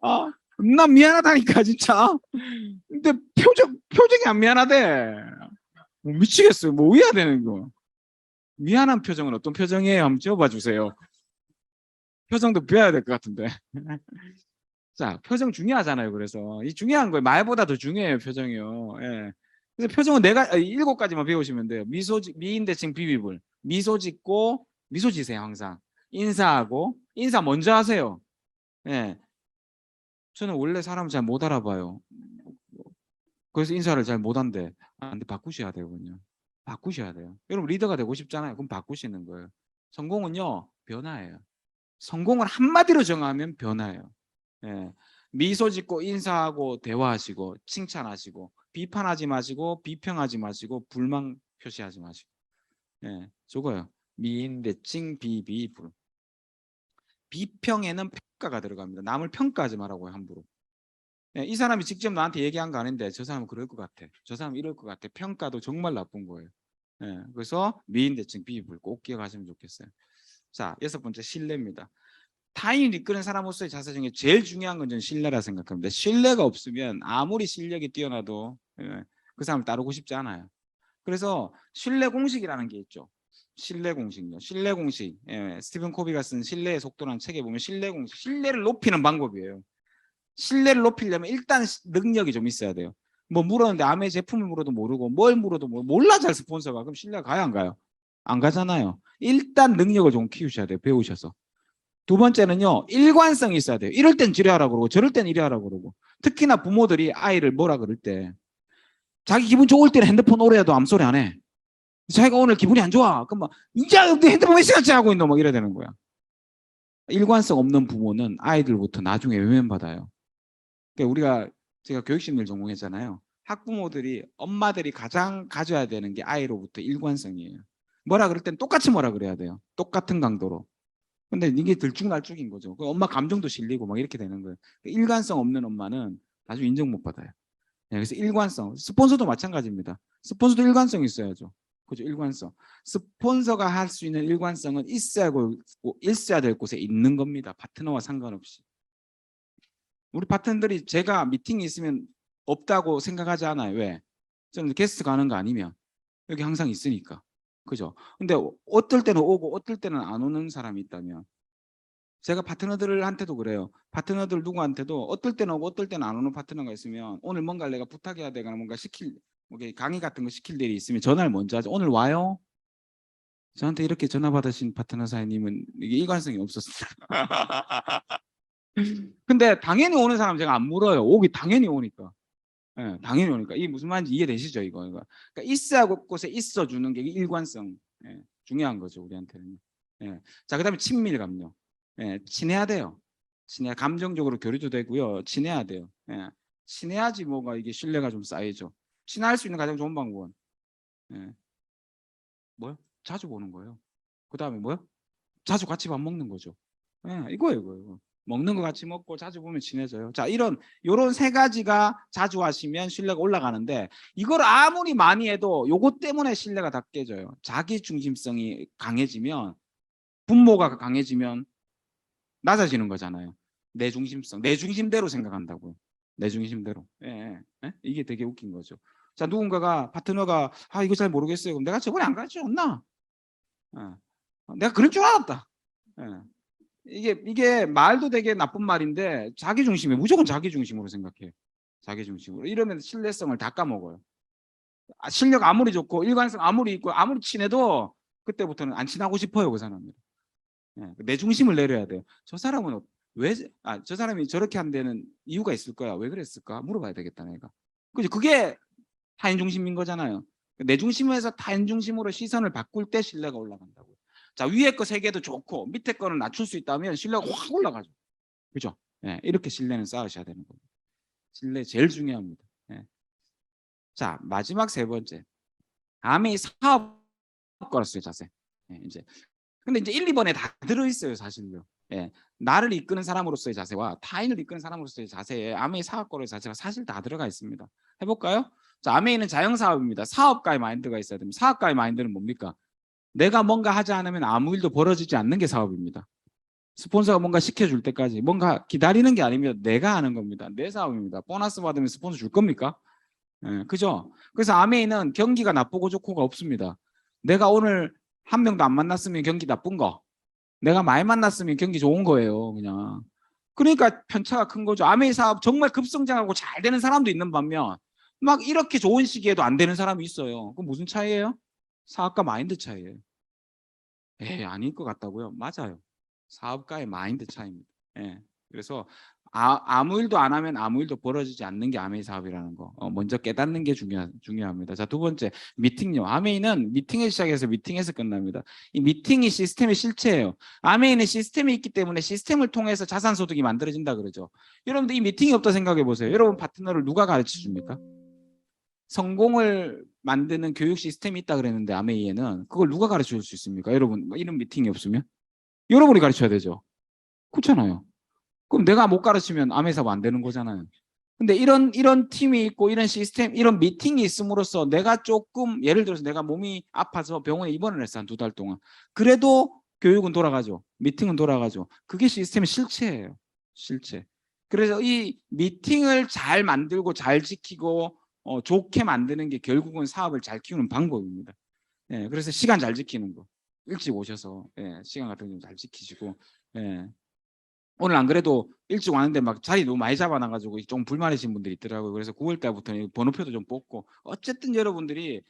난 미안하다니까 진짜. 근데 표정이 안 미안하대. 미치겠어요. 뭐 해야 되는 거. 미안한 표정은 어떤 표정이에요? 한번 지어봐 주세요. 표정도 배워야 될 것 같은데. 자, 표정 중요하잖아요. 그래서 이 중요한 거예요. 말보다 더 중요해요, 표정이요. 그래서 표정은 7가지만 배우시면 돼요. 미인 대칭 비비불. 미소 짓고 미소 지세요. 항상 인사하고 인사 먼저 하세요. 예. 저는 원래 사람 잘 못 알아봐요. 그래서 인사를 잘 못한대. 아, 근데 바꾸셔야 되거든요. 바꾸셔야 돼요. 여러분 리더가 되고 싶잖아요. 그럼 바꾸시는 거예요. 성공은요 변화예요. 성공을 한마디로 정하면 변화예요. 예. 미소 짓고 인사하고 대화하시고 칭찬하시고 비판하지 마시고 비평하지 마시고 불만 표시하지 마시고. 예. 저거요. 미인대칭 비비불. 비평에는 평가가 들어갑니다. 남을 평가하지 말라고요 함부로. 예, 이 사람이 직접 나한테 얘기한 거 아닌데 저 사람은 그럴 것 같아. 저 사람은 이럴 것 같아. 평가도 정말 나쁜 거예요. 예, 그래서 미인대칭 비비불 꼭 기억하시면 좋겠어요. 자, 6번째 신뢰입니다. 타인을 이끄는 사람으로서의 자세 중에 제일 중요한 건 저는 신뢰라 생각합니다. 신뢰가 없으면 아무리 실력이 뛰어나도 그 사람을 따르고 싶지 않아요. 그래서 신뢰 공식이라는 게 있죠. 신뢰 공식요. 신뢰 공식. 스티븐 코비가 쓴 신뢰의 속도라는 책에 보면 신뢰 공식, 신뢰를 높이는 방법이에요. 신뢰를 높이려면 일단 능력이 좀 있어야 돼요. 뭐 물었는데 아메 제품을 물어도 모르고 뭘 물어도 몰라 잘 스폰서가 그럼 신뢰가 가요 안 가요? 안 가잖아요. 일단 능력을 좀 키우셔야 돼요. 배우셔서. 두 번째는요. 일관성이 있어야 돼요. 이럴 땐 지뢰하라고 그러고 저럴 땐 이래하라고 그러고. 특히나 부모들이 아이를 뭐라 그럴 때 자기 기분 좋을 때는 핸드폰 오래 해도 아무 소리 안 해. 자기가 오늘 기분이 안 좋아. 그럼 막 이제 핸드폰 몇 시간째 하고 있노? 막 이래야 되는 거야. 일관성 없는 부모는 아이들부터 나중에 외면받아요. 그러니까 우리가 제가 교육심리를 전공했잖아요. 학부모들이 엄마들이 가장 가져야 되는 게 아이로부터 일관성이에요. 뭐라 그럴 땐 똑같이 뭐라 그래야 돼요. 똑같은 강도로. 근데 이게 들쭉날쭉인 거죠. 엄마 감정도 실리고 막 이렇게 되는 거예요. 일관성 없는 엄마는 나중에 인정 못 받아요. 그래서 일관성. 스폰서도 마찬가지입니다. 스폰서도 일관성이 있어야죠. 그죠? 일관성. 스폰서가 할 수 있는 일관성은 있어야 될 곳에 있는 겁니다. 파트너와 상관없이. 우리 파트너들이 제가 미팅이 있으면 없다고 생각하지 않아요. 왜? 저는 게스트 가는 거 아니면 여기 항상 있으니까. 그죠? 근데 어떨 때는 오고 어떨 때는 안 오는 사람이 있다면 제가 파트너들한테도 그래요. 파트너들 누구한테도 어떨 때는 오고 어떨 때는 안 오는 파트너가 있으면 오늘 뭔가 내가 부탁해야 되거나 뭔가 강의 같은 거 시킬 일이 있으면 전화를 먼저 하죠. 오늘 와요? 저한테 이렇게 전화 받으신 파트너 사장님은 이게 일관성이 없었어요. 근데 당연히 오는 사람 제가 안 물어요. 오기 당연히 오니까. 예, 당연히 오니까. 이게 무슨 말인지 이해되시죠? 이거. 그러니까 있어야 곳에 있어주는 게 일관성. 중요한 거죠, 우리한테는. 자, 그 다음에 친밀감요. 친해야 돼요. 감정적으로 교류도 되고요. 친해야 돼요. 친해야지 뭐가 이게 신뢰가 좀 쌓이죠. 친할 수 있는 가장 좋은 방법은 뭐요? 자주 보는 거예요. 그 다음에 뭐요? 자주 같이 밥 먹는 거죠. 이거예요, 이거. 먹는 거 같이 먹고 자주 보면 친해져요. 자, 요런 세 가지가 자주 하시면 신뢰가 올라가는데 이걸 아무리 많이 해도 요것 때문에 신뢰가 다 깨져요. 자기 중심성이 강해지면 분모가 강해지면 낮아지는 거잖아요. 내 중심성, 내 중심대로 생각한다고요. 내 중심대로. 이게 되게 웃긴 거죠. 자, 누군가가 파트너가 이거 잘 모르겠어요. 그럼 내가 저번에 안 가르쳐줬나? 내가 그럴 줄 알았다. 이게 말도 되게 나쁜 말인데 자기 중심에 무조건 자기 중심으로 생각해. 자기 중심으로. 이러면 신뢰성을 다 까먹어요. 실력 아무리 좋고 일관성 아무리 있고 아무리 친해도 그때부터는 안 친하고 싶어요, 그 사람은. 내 중심을 내려야 돼요. 저 사람은 저 사람이 저렇게 한 데는 이유가 있을 거야. 왜 그랬을까? 물어봐야 되겠다, 내가. 그죠? 그게 타인 중심인 거잖아요. 내 중심에서 타인 중심으로 시선을 바꿀 때 신뢰가 올라간다고요. 자, 위에 거 세 개도 좋고 밑에 거는 낮출 수 있다면 신뢰가 확 올라가죠. 그죠? 이렇게 신뢰는 쌓으셔야 되는 겁니다. 신뢰 제일 중요합니다. 자, 마지막 세 번째. 암이 사업가로서의 자세. 이제 근데 이제 1, 2번에 다 들어있어요, 사실요. 나를 이끄는 사람으로서의 자세와 타인을 이끄는 사람으로서의 자세에 아메이 사업가로의 자세가 사실 다 들어가 있습니다. 해볼까요? 자, 아메이는 자영사업입니다. 사업가의 마인드가 있어야 됩니다. 사업가의 마인드는 뭡니까? 내가 뭔가 하지 않으면 아무 일도 벌어지지 않는 게 사업입니다. 스폰서가 뭔가 시켜줄 때까지 뭔가 기다리는 게 아니면 내가 하는 겁니다. 내 사업입니다. 보너스 받으면 스폰서 줄 겁니까? 그죠? 그래서 아메이는 경기가 나쁘고 좋고가 없습니다. 내가 오늘 한 명도 안 만났으면 경기 나쁜 거. 내가 많이 만났으면 경기 좋은 거예요, 그냥. 그러니까 편차가 큰 거죠. 아메이 사업 정말 급성장하고 잘 되는 사람도 있는 반면 막 이렇게 좋은 시기에도 안 되는 사람이 있어요. 그럼 무슨 차이예요? 사업가 마인드 차이예요. 아닐 것 같다고요? 맞아요. 사업가의 마인드 차이입니다. 그래서 아무 일도 안 하면 아무 일도 벌어지지 않는 게 아메이 사업이라는 거 먼저 깨닫는 게 중요합니다. 자, 두 번째 미팅요. 아메이는 미팅에서 시작해서 미팅에서 끝납니다. 이 미팅이 시스템의 실체예요. 아메이는 시스템이 있기 때문에 시스템을 통해서 자산소득이 만들어진다 그러죠. 여러분들 이 미팅이 없다 생각해 보세요. 여러분 파트너를 누가 가르쳐 줍니까? 성공을 만드는 교육 시스템이 있다 그랬는데 아메이에는 그걸 누가 가르쳐 줄 수 있습니까? 여러분 이런 미팅이 없으면 여러분이 가르쳐야 되죠. 그렇잖아요. 그럼 내가 못 가르치면 아메이 사업 안 되는 거잖아요. 근데 이런 팀이 있고 이런 시스템, 이런 미팅이 있음으로써 내가 조금 예를 들어서 내가 몸이 아파서 병원에 입원을 했어 한 2달 동안. 그래도 교육은 돌아가죠. 미팅은 돌아가죠. 그게 시스템의 실체예요. 실체. 그래서 이 미팅을 잘 만들고 잘 지키고 좋게 만드는 게 결국은 사업을 잘 키우는 방법입니다. 예, 그래서 시간 잘 지키는 거. 일찍 오셔서 시간 같은 거 잘 지키시고. 예. 오늘 안 그래도 일찍 왔는데 막 자리 너무 많이 잡아놔가지고 좀 불만이신 분들이 있더라고요. 그래서 9월 달부터는 번호표도 좀 뽑고 어쨌든 여러분들이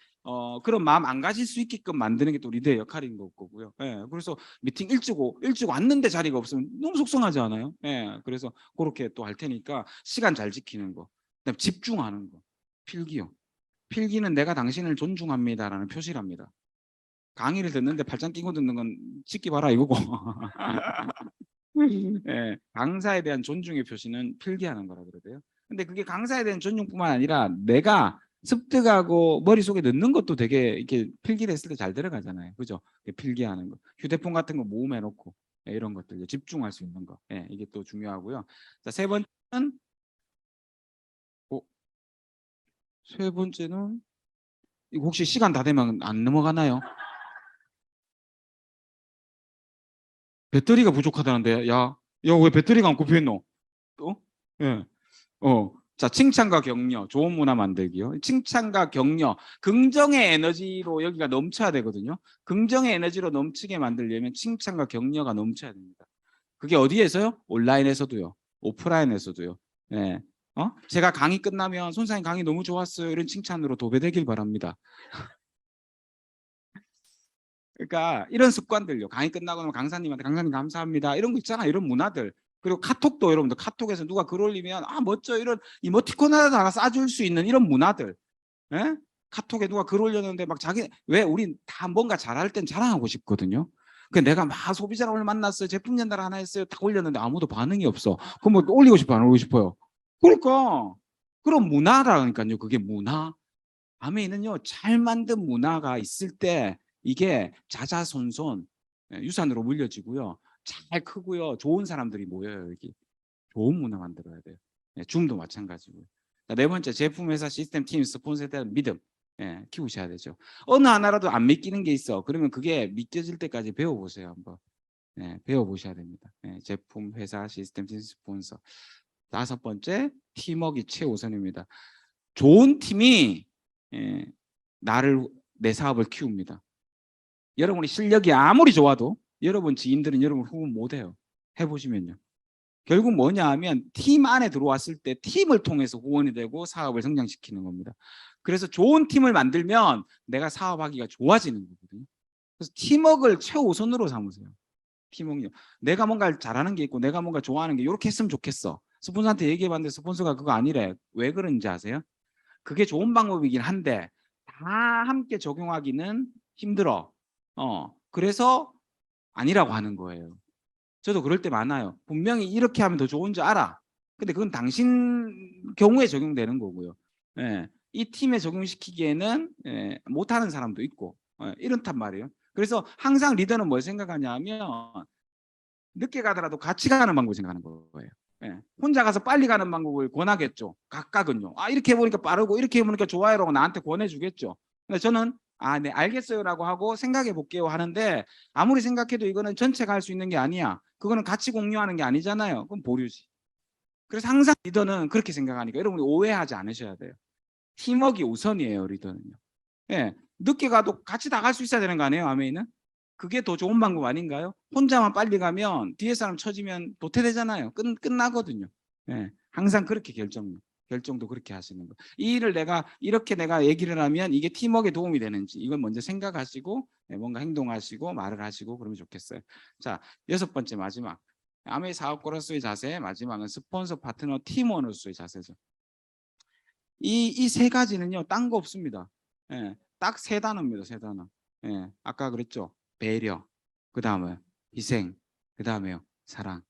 그런 마음 안 가질 수 있게끔 만드는 게 또 리더의 역할인 거고요. 예, 그래서 미팅 일찍 왔는데 자리가 없으면 너무 속상하지 않아요? 예, 그래서 그렇게 또 할 테니까 시간 잘 지키는 거, 그다음 집중하는 거, 필기요. 필기는 내가 당신을 존중합니다라는 표시랍니다. 강의를 듣는데 발장 끼고 듣는 건 찍기 봐라 이거고. 예, 강사에 대한 존중의 표시는 필기하는 거라 그러대요. 근데 그게 강사에 대한 존중뿐만 아니라 내가 습득하고 머릿속에 넣는 것도 되게 이렇게 필기를 했을 때 잘 들어가잖아요. 그죠? 필기하는 거. 휴대폰 같은 거 모음해 놓고 이런 것들 집중할 수 있는 거. 이게 또 중요하고요. 자, 어, 세 번째는 이거 혹시 시간 다 되면 안 넘어가나요? 배터리가 부족하다는데 야 왜 배터리가 안 꼽혀 있노? 또? 예. 자, 칭찬과 격려, 좋은 문화 만들기요. 칭찬과 격려, 긍정의 에너지로 여기가 넘쳐야 되거든요. 긍정의 에너지로 넘치게 만들려면 칭찬과 격려가 넘쳐야 됩니다. 그게 어디에서요? 온라인에서도요. 오프라인에서도요. 예. 제가 강의 끝나면 손사님 강의 너무 좋았어요. 이런 칭찬으로 도배되길 바랍니다. 그러니까 이런 습관들요. 강의 끝나고 나면 강사님한테 강사님 감사합니다. 이런 거 있잖아. 이런 문화들. 그리고 카톡도 여러분들 카톡에서 누가 글 올리면 멋져 이런 이모티콘 하나 쏴줄 수 있는 이런 문화들. 예? 카톡에 누가 글 올렸는데 막 자기 왜 우린 다 뭔가 잘할 땐 자랑하고 싶거든요. 그 내가 막 소비자를 오늘 만났어요. 제품 전달 하나 했어요. 딱 올렸는데 아무도 반응이 없어. 그럼 뭐 올리고 싶어 안 올리고 싶어요? 그러니까 그런 문화라니까요. 그게 문화. 아메이는요 잘 만든 문화가 있을 때 이게 자자손손 유산으로 물려지고요. 잘 크고요. 좋은 사람들이 모여요. 여기. 좋은 문화 만들어야 돼요. 줌도 마찬가지고요. 네 번째 제품 회사 시스템 팀 스폰서에 대한 믿음 키우셔야 되죠. 어느 하나라도 안 믿기는 게 있어. 그러면 그게 믿겨질 때까지 배워보세요. 한번. 배워보셔야 됩니다. 제품 회사 시스템 팀 스폰서. 다섯 번째 팀워크가 최우선입니다. 좋은 팀이 내 사업을 키웁니다. 여러분의 실력이 아무리 좋아도 여러분 지인들은 여러분 후원 못해요. 해보시면요. 결국 뭐냐 하면 팀 안에 들어왔을 때 팀을 통해서 후원이 되고 사업을 성장시키는 겁니다. 그래서 좋은 팀을 만들면 내가 사업하기가 좋아지는 거거든요. 그래서 팀워크를 최우선으로 삼으세요. 팀워크요. 내가 뭔가 잘하는 게 있고 내가 뭔가 좋아하는 게 이렇게 했으면 좋겠어. 스폰서한테 얘기해봤는데 스폰서가 그거 아니래. 왜 그런지 아세요? 그게 좋은 방법이긴 한데 다 함께 적용하기는 힘들어. 그래서 아니라고 하는 거예요. 저도 그럴 때 많아요. 분명히 이렇게 하면 더 좋은 줄 알아. 근데 그건 당신 경우에 적용되는 거고요. 이 팀에 적용시키기에는 못하는 사람도 있고 이렇단 말이에요. 그래서 항상 리더는 뭘 생각하냐면 늦게 가더라도 같이 가는 방법을 생각하는 거예요. 혼자 가서 빨리 가는 방법을 권하겠죠. 각각은요. 이렇게 해보니까 빠르고 이렇게 해보니까 좋아요라고 나한테 권해주겠죠. 근데 저는 네 알겠어요라고 하고 생각해 볼게요 하는데 아무리 생각해도 이거는 전체가 할 수 있는 게 아니야. 그거는 같이 공유하는 게 아니잖아요. 그럼 보류지. 그래서 항상 리더는 그렇게 생각하니까 여러분이 오해하지 않으셔야 돼요. 팀워크가 우선이에요. 리더는요. 늦게 가도 같이 다 갈 수 있어야 되는 거 아니에요? 아메이는? 그게 더 좋은 방법 아닌가요? 혼자만 빨리 가면 뒤에 사람 처지면 도태되잖아요. 끝나거든요. 항상 그렇게 결정도 그렇게 하시는 거. 이 일을 내가 얘기를 하면 이게 팀워크에 도움이 되는지 이걸 먼저 생각하시고 뭔가 행동하시고 말을 하시고 그러면 좋겠어요. 자, 여섯 번째 마지막. 아메 사업가로서의 자세, 마지막은 스폰서, 파트너, 팀원으로서의 자세죠. 이 세 가지는요, 딴 거 없습니다. 예, 딱 세 단어입니다. 세 단어. 예, 아까 그랬죠. 배려, 그 다음에 희생, 그 다음에요 사랑.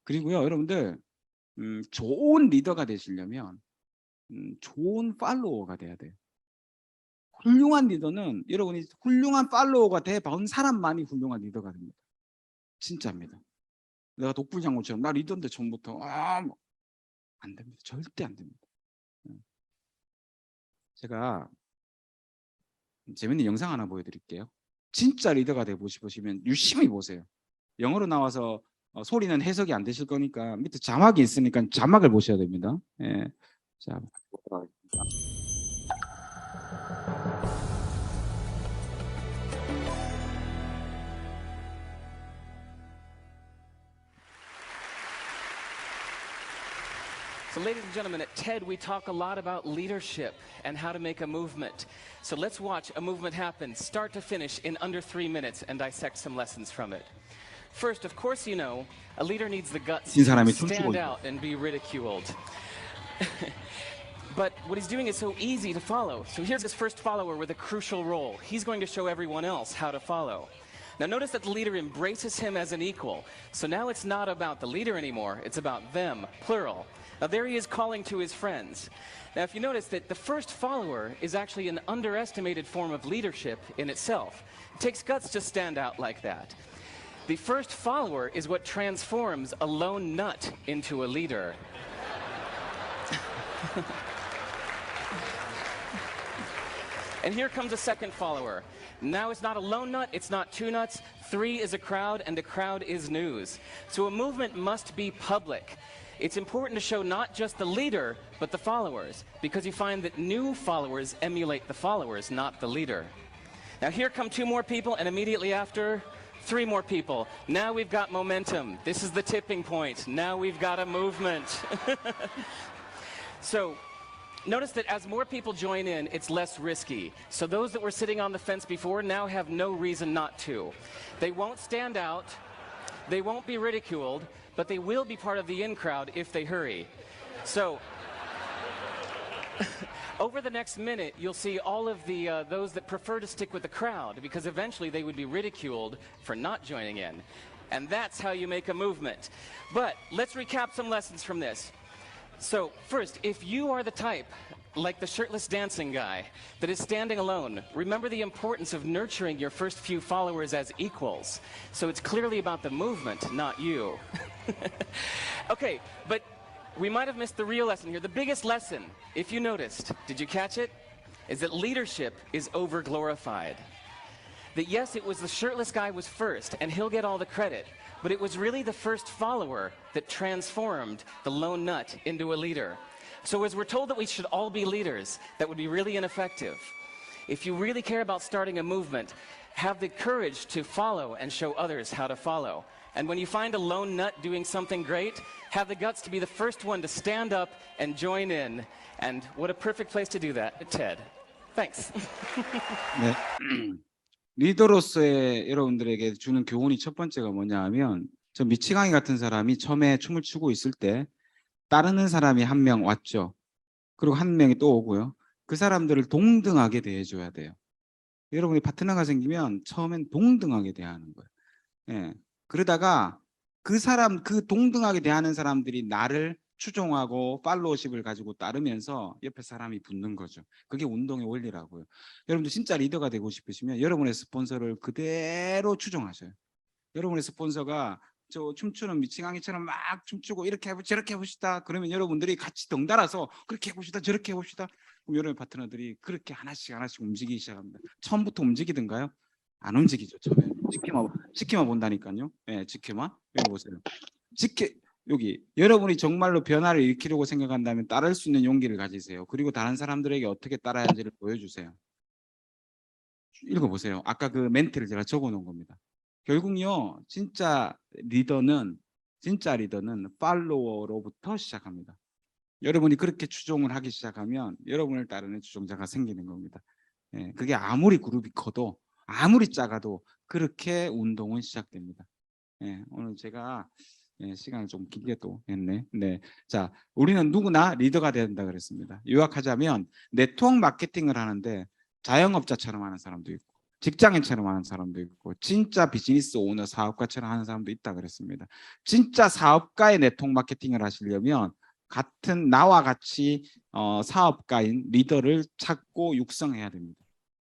그리고요, 여러분들 좋은 리더가 되시려면 좋은 팔로워가 돼야 돼요. 훌륭한 리더는 여러분이 훌륭한 팔로워가 돼본 사람만이 훌륭한 리더가 됩니다. 진짜입니다. 내가 독불장군처럼 나 리더인데 처음부터 뭐, 안 됩니다. 절대 안 됩니다. 제가 재밌는 영상 하나 보여드릴게요. 진짜 리더가 되고 싶으시면 유심히 보세요. 영어로 나와서 소리는 해석이 안 되실 거니까 밑에 자막이 있으니까 자막을 보셔야 됩니다. 예. 자, 보도록 하겠습니다. So ladies and gentlemen, at TED we talk a lot about leadership and how to make a movement. So let's watch a movement happen start to finish in under 3 minutes and dissect some lessons from it. First, of course you know, a leader needs the guts to stand out and be ridiculed. But what he's doing is so easy to follow. So here's his first follower with a crucial role. He's going to show everyone else how to follow. Now notice that the leader embraces him as an equal. So now it's not about the leader anymore, it's about them, plural. Now there he is calling to his friends. Now if you notice that the first follower is actually an underestimated form of leadership in itself. It takes guts to stand out like that. The first follower is what transforms a lone nut into a leader. And here comes a second follower. Now it's not a lone nut, it's not two nuts, 3 is a crowd, and a crowd is news. So a movement must be public. It's important to show not just the leader, but the followers, because you find that new followers emulate the followers, not the leader. Now here come 2 more people, and immediately after, 3 more people. Now we've got momentum. This is the tipping point. Now we've got a movement. So notice that as more people join in, it's less risky. So those that were sitting on the fence before now have no reason not to. They won't stand out, they won't be ridiculed, but they will be part of the in crowd if they hurry. So over the next minute, you'll see all of the those that prefer to stick with the crowd, because eventually they would be ridiculed for not joining in. And that's how you make a movement. But let's recap some lessons from this. So first, if you are the type, like the shirtless dancing guy, that is standing alone, remember the importance of nurturing your first few followers as equals. So it's clearly about the movement, not you. Okay, but we might have missed the real lesson here. The biggest lesson, if you noticed, did you catch it? Is that leadership is over-glorified. That yes, it was the shirtless guy was first, and he'll get all the credit, but it was really the first follower that transformed the lone nut into a leader. So as we're told that we should all be leaders, that would be really ineffective. If you really care about starting a movement, have the courage to follow and show others how to follow. And when you find a lone nut doing something great, have the guts to be the first one to stand up and join in. And what a perfect place to do that at TED. Thanks. 네. 리더로서의 여러분들에게 주는 교훈이 첫 번째가 뭐냐 하면, 저 미치광이 같은 사람이 처음에 춤을 추고 있을 때 따르는 사람이 한 명 왔죠. 그리고 한 명이 또 오고요. 그 사람들을 동등하게 대해줘야 돼요. 여러분이 파트너가 생기면 처음엔 동등하게 대하는 거예요. 예. 그러다가 그 동등하게 대하는 사람들이 나를 추종하고 팔로우십을 가지고 따르면서 옆에 사람이 붙는 거죠. 그게 운동의 원리라고요. 여러분들 진짜 리더가 되고 싶으시면 여러분의 스폰서를 그대로 추종하셔요. 여러분의 스폰서가 저 춤추는 미치광이처럼 막 춤추고 이렇게 해보 저렇게 해봅시다. 그러면 여러분들이 같이 덩달아서 그렇게 해봅시다 저렇게 해봅시다. 그럼 여러분 파트너들이 그렇게 하나씩 움직이기 시작합니다. 처음부터 움직이든가요? 안 움직이죠. 처음에 지켜만 본다니까요. 네, 지켜만. 여기 보세요. 여기 여러분이 정말로 변화를 일으키려고 생각한다면 따를 수 있는 용기를 가지세요. 그리고 다른 사람들에게 어떻게 따라야 하는지를 보여주세요. 읽어보세요. 아까 그 멘트를 제가 적어놓은 겁니다. 결국요, 진짜 리더는 팔로워로부터 시작합니다. 여러분이 그렇게 추종을 하기 시작하면 여러분을 따르는 추종자가 생기는 겁니다. 예, 그게 아무리 그룹이 커도 아무리 작아도 그렇게 운동은 시작됩니다. 예, 오늘 제가 예, 시간을 좀 길게 또 했네. 네. 자, 우리는 누구나 리더가 돼야 된다 그랬습니다. 요약하자면 네트워크 마케팅을 하는데 자영업자처럼 하는 사람도 있고 직장인처럼 하는 사람도 있고 진짜 비즈니스 오너 사업가처럼 하는 사람도 있다 그랬습니다. 진짜 사업가의 네트워크 마케팅을 하시려면 같은 나와 같이 사업가인 리더를 찾고 육성해야 됩니다.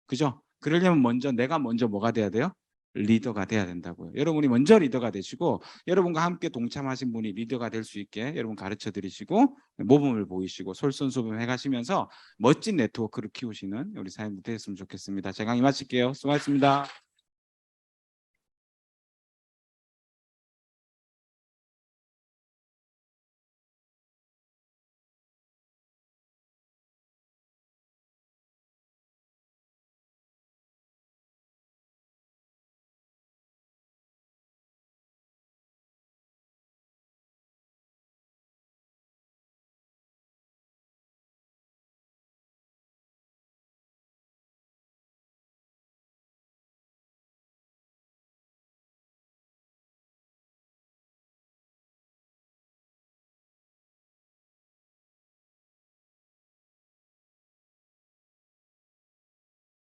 그죠? 그러려면 먼저 내가 먼저 뭐가 돼야 돼요? 리더가 돼야 된다고요. 여러분이 먼저 리더가 되시고 여러분과 함께 동참하신 분이 리더가 될 수 있게 여러분 가르쳐 드리시고 모범을 보이시고 솔선수범해 가시면서 멋진 네트워크를 키우시는 우리 사장님들 되셨으면 좋겠습니다. 제가 강의 마칠게요. 수고하셨습니다.